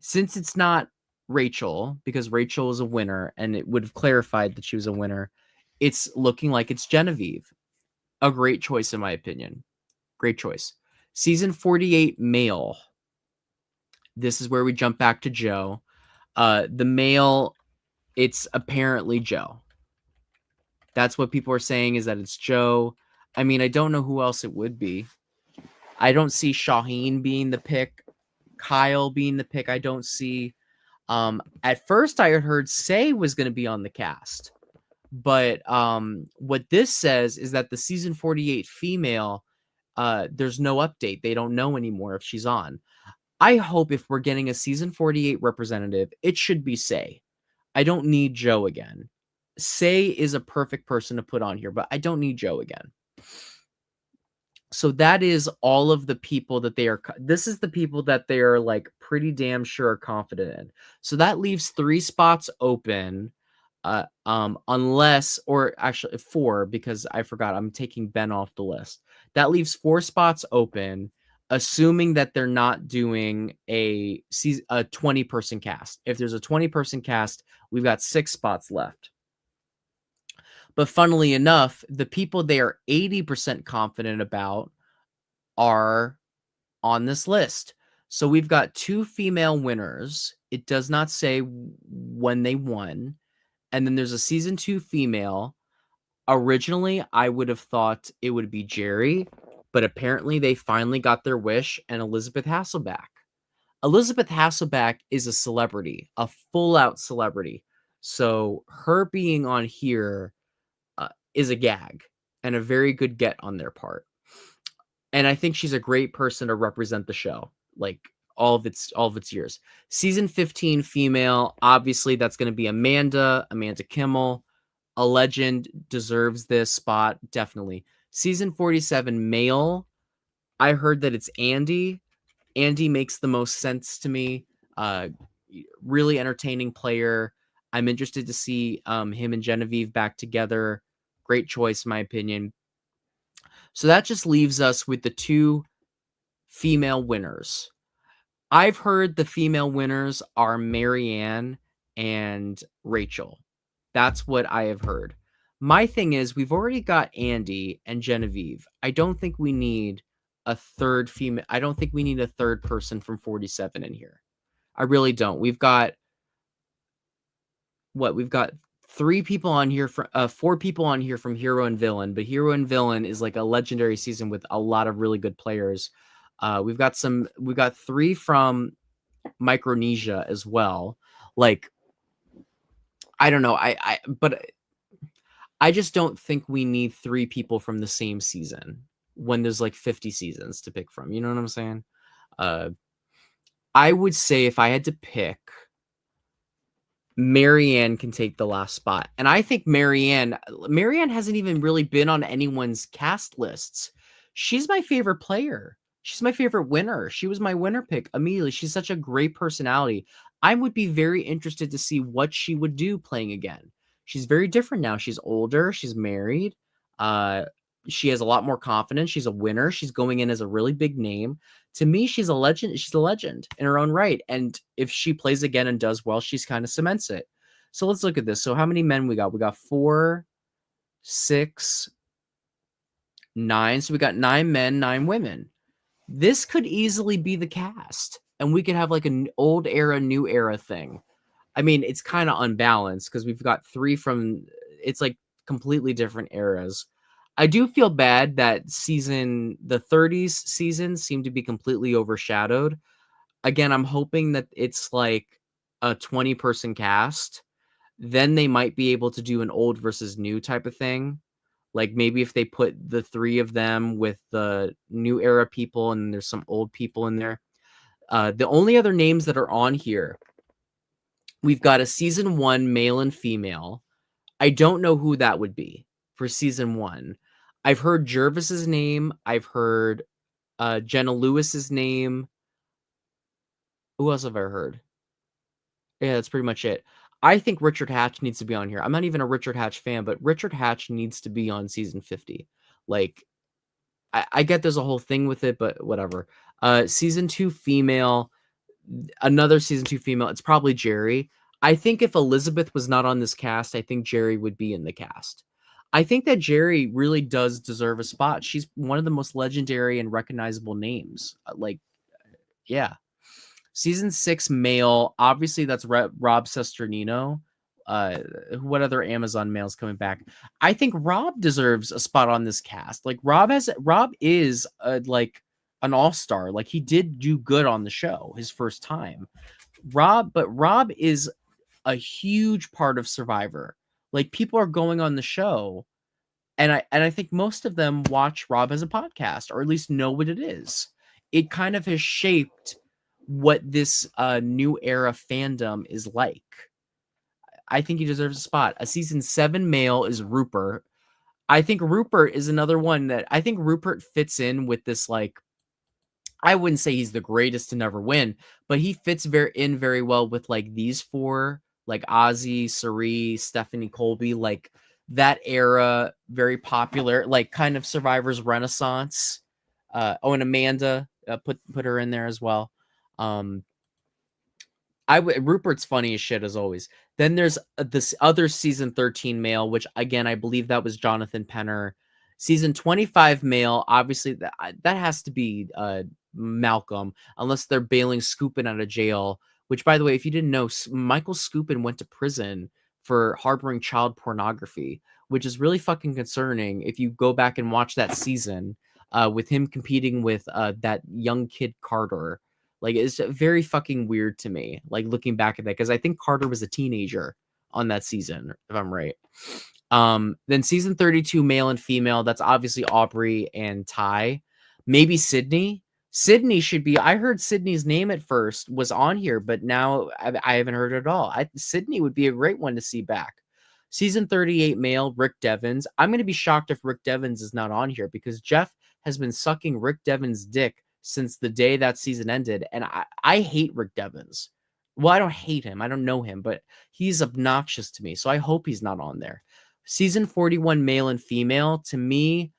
Since it's not Rachel, because Rachel is a winner and it would have clarified that she was a winner, it's looking like it's Genevieve. A great choice, in my opinion. Great choice. Season 48 male. This is where we jump back to Joe. The male, it's apparently Joe. That's what people are saying, is that it's Joe. I mean, I don't know who else it would be. I don't see Shaheen being the pick. Kyle being the pick. I don't see. At first, I had heard Say was going to be on the cast, but what this says is that the season 48 female, there's no update. They don't know anymore if she's on. I hope if we're getting a season 48 representative, it should be Say. I don't need Joe again. Say is a perfect person to put on here, but I don't need Joe again. So that is all of the people that they are. This is the people that they are like pretty damn sure confident in. So that leaves 3 spots open, unless, or actually 4, because I forgot I'm taking Ben off the list. That leaves 4 spots open, assuming that they're not doing a 20-person cast. If there's a 20-person cast, we've got 6 spots left. But funnily enough, the people they are 80% confident about are on this list. So we've got 2 female winners. It does not say when they won. And then there's a season 2 female. Originally, I would have thought it would be Jerry, but apparently they finally got their wish and Elizabeth Hasselbeck. Elizabeth Hasselbeck is a celebrity, a full-out celebrity. So her being on here is a gag and a very good get on their part. And I think she's a great person to represent the show, like all of its years. Season 15 female, obviously that's going to be Amanda Kimmel. A legend, deserves this spot, definitely. Season 47 male, I heard that it's Andy. Andy makes the most sense to me. Really entertaining player. I'm interested to see him and Genevieve back together. Great choice, in my opinion. So that just leaves us with the 2 female winners. I've heard the female winners are Marianne and Rachel. That's what I have heard. My thing is, we've already got Andy and Genevieve. I don't think we need a third female. I don't think we need a third person from 47 in here. I really don't. We've got 3 people on here from 4 people on here from Hero and Villain, but Hero and Villain is like a legendary season with a lot of really good players. We've got 3 from Micronesia as well. Like, I don't know. But I just don't think we need 3 people from the same season when there's like 50 seasons to pick from. You know what I'm saying? I would say if I had to pick, Marianne can take the last spot. And I think Marianne hasn't even really been on anyone's cast lists. She's my favorite player. She's my favorite winner. She was my winner pick immediately. She's such a great personality. I would be very interested to see what she would do playing again. She's very different now. She's older. She's married. She has a lot more confidence. She's a winner. She's going in as a really big name. To me, she's a legend. She's a legend in her own right. And if she plays again and does well, she's kind of cements it. So let's look at this. So how many men we got? We got 4, 6, 9. So we got 9 men, 9 women. This could easily be the cast. And we could have like an old era, new era thing. I mean, it's kind of unbalanced because we've got 3 from, it's like completely different eras. I do feel bad that the 30s season seemed to be completely overshadowed. Again, I'm hoping that it's like a 20-person cast. Then they might be able to do an old versus new type of thing. Like maybe if they put the 3 of them with the new era people and there's some old people in there. The only other names that are on here, we've got a season 1 male and female. I don't know who that would be for season 1. I've heard Jervis's name. I've heard Jenna Lewis's name. Who else have I heard? Yeah, that's pretty much it. I think Richard Hatch needs to be on here. I'm not even a Richard Hatch fan, but Richard Hatch needs to be on season 50. Like, I get there's a whole thing with it, but whatever. Season 2 female, another season 2 female. It's probably Jerry. I think if Elizabeth was not on this cast, I think Jerry would be in the cast. I think that Jerry really does deserve a spot. She's one of the most legendary and recognizable names. Yeah. Season 6 male, obviously that's Rob Sesternino. What other Amazon males coming back? I think Rob deserves a spot on this cast. Like Rob is like an all-star. Like, he did do good on the show his first time. Rob is a huge part of Survivor. Like, people are going on the show, and I think most of them watch Rob as a podcast, or at least know what it is. It kind of has shaped what this new era fandom is like. I think he deserves a spot. A season 7 male is Rupert. I think Rupert is another one that I think Rupert fits in with this, like, I wouldn't say he's the greatest to never win, but he fits very well with, like, these four, like Ozzy, Sari, Stephanie Colby, like that era, very popular, like kind of Survivor's Renaissance. And Amanda, put her in there as well. Um, Rupert's funny as shit as always. Then there's this other season 13 male, which again I believe that was Jonathan Penner. Season 25 male, obviously that has to be Malcolm, unless they're bailing Scoopin out of jail. Which, by the way, if you didn't know, Michael Scoopin went to prison for harboring child pornography, which is really fucking concerning. If you go back and watch that season, with him competing with that young kid Carter. Like, it's very fucking weird to me, like, looking back at that, because I think Carter was a teenager on that season, if I'm right. Then season 32, male and female, that's obviously Aubrey and Ty. Maybe Sydney. Sydney should be. I heard Sydney's name at first was on here, but now I haven't heard it at all. Sydney would be a great one to see back. Season 38, male, Rick Devens. I'm going to be shocked if Rick Devens is not on here, because Jeff has been sucking Rick Devens' dick since the day that season ended, and I hate Rick Devens. Well, I don't hate him. I don't know him, but he's obnoxious to me, so I hope he's not on there. Season 41, male and female, to me,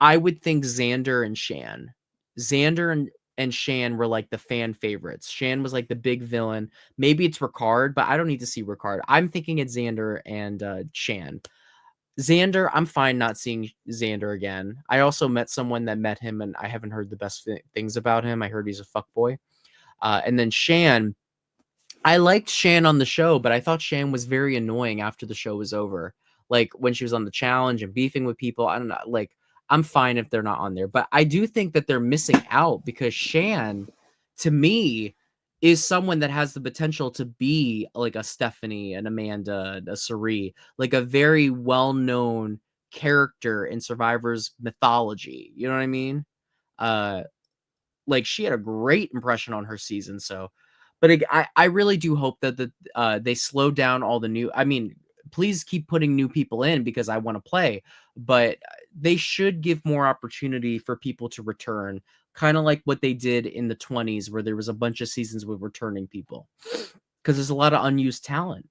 I would think Xander and Shan. Xander and Shan were like the fan favorites. Shan was like the big villain. Maybe it's Ricard, but I don't need to see Ricard. I'm thinking it's Xander and Shan. Xander, I'm fine not seeing Xander again. I also met someone that met him, and I haven't heard the best things about him. I heard he's a fuckboy. And then Shan, I liked Shan on the show, but I thought Shan was very annoying after the show was over. Like, when she was on the challenge and beefing with people, I don't know. Like, I'm fine if they're not on there, but I do think that they're missing out, because Shan, to me, is someone that has the potential to be like a Stephanie, an Amanda, a Sari, like a very well-known character in Survivor's mythology. You know what I mean? Uh, like, she had a great impression on her season. So, but I really do hope that they slow down all the new. I mean, please keep putting new people in, because I want to play, but they should give more opportunity for people to return, kind of like what they did in the 20s, where there was a bunch of seasons with returning people, because there's a lot of unused talent.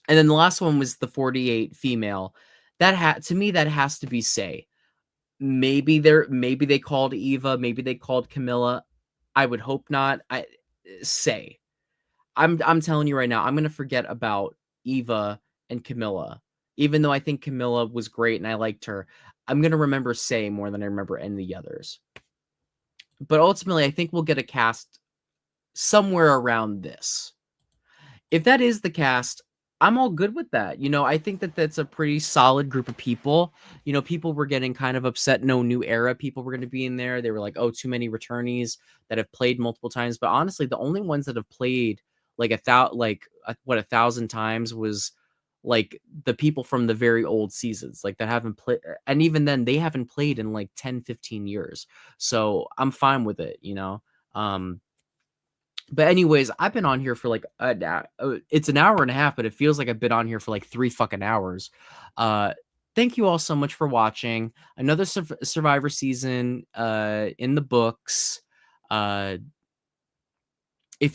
And then the last one was the 48 female. To me, that has to be Say. Maybe they called Eva, maybe they called Camilla. I would hope not. Say. I'm telling you right now, I'm gonna forget about Eva and Camilla. Even though I think Camilla was great and I liked her, I'm gonna remember Say more than I remember any of the others. But ultimately, I think we'll get a cast somewhere around this. If that is the cast, I'm all good with that. I think that that's a pretty solid group of people. People were getting kind of upset. No new era people were going to be in there. They were like, oh, too many returnees that have played multiple times. But honestly, the only ones that have played like 1,000 times was like the people from the very old seasons, like that haven't played. And even then, they haven't played in like 10, 15 years. So I'm fine with it. But anyways, I've been on here for like it's an hour and a half, but it feels like I've been on here for like 3 fucking hours. Thank you all so much for watching. Another Survivor season in the books. If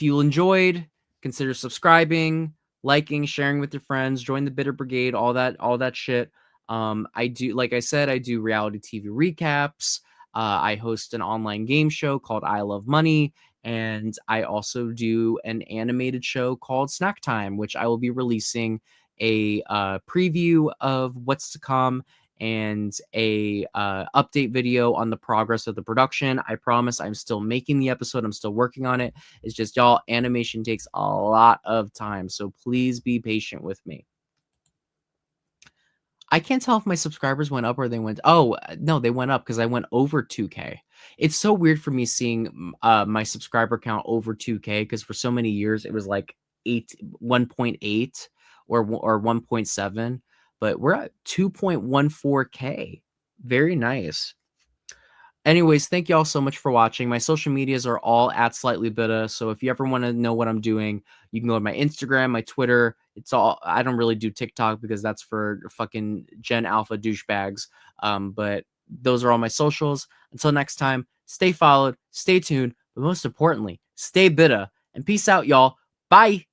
you enjoyed, consider subscribing, liking, sharing with your friends, join the Bitter Brigade, all that shit. I do, like I said, I do reality TV recaps. I host an online game show called I Love Money, and I also do an animated show called Snack Time, which I will be releasing a preview of what's to come and a update video on the progress of the production. I promise I'm still making the episode. I'm still working on it. It's just, y'all, animation takes a lot of time, so please be patient with me. I can't tell if my subscribers went up or they went oh, no, they went up because I went over 2K. It's so weird for me seeing, my subscriber count over 2K because for so many years it was like 1.8 or 1.7, but we're at 2.14K. Very nice. Anyways, thank you all so much for watching. My social medias are all at Slightly Bitta. So if you ever want to know what I'm doing, you can go to my Instagram, my Twitter. It's all I don't really do TikTok because that's for fucking Gen Alpha douchebags. But those are all my socials. Until next time, stay followed, stay tuned, but most importantly, stay bitta. And peace out, y'all. Bye.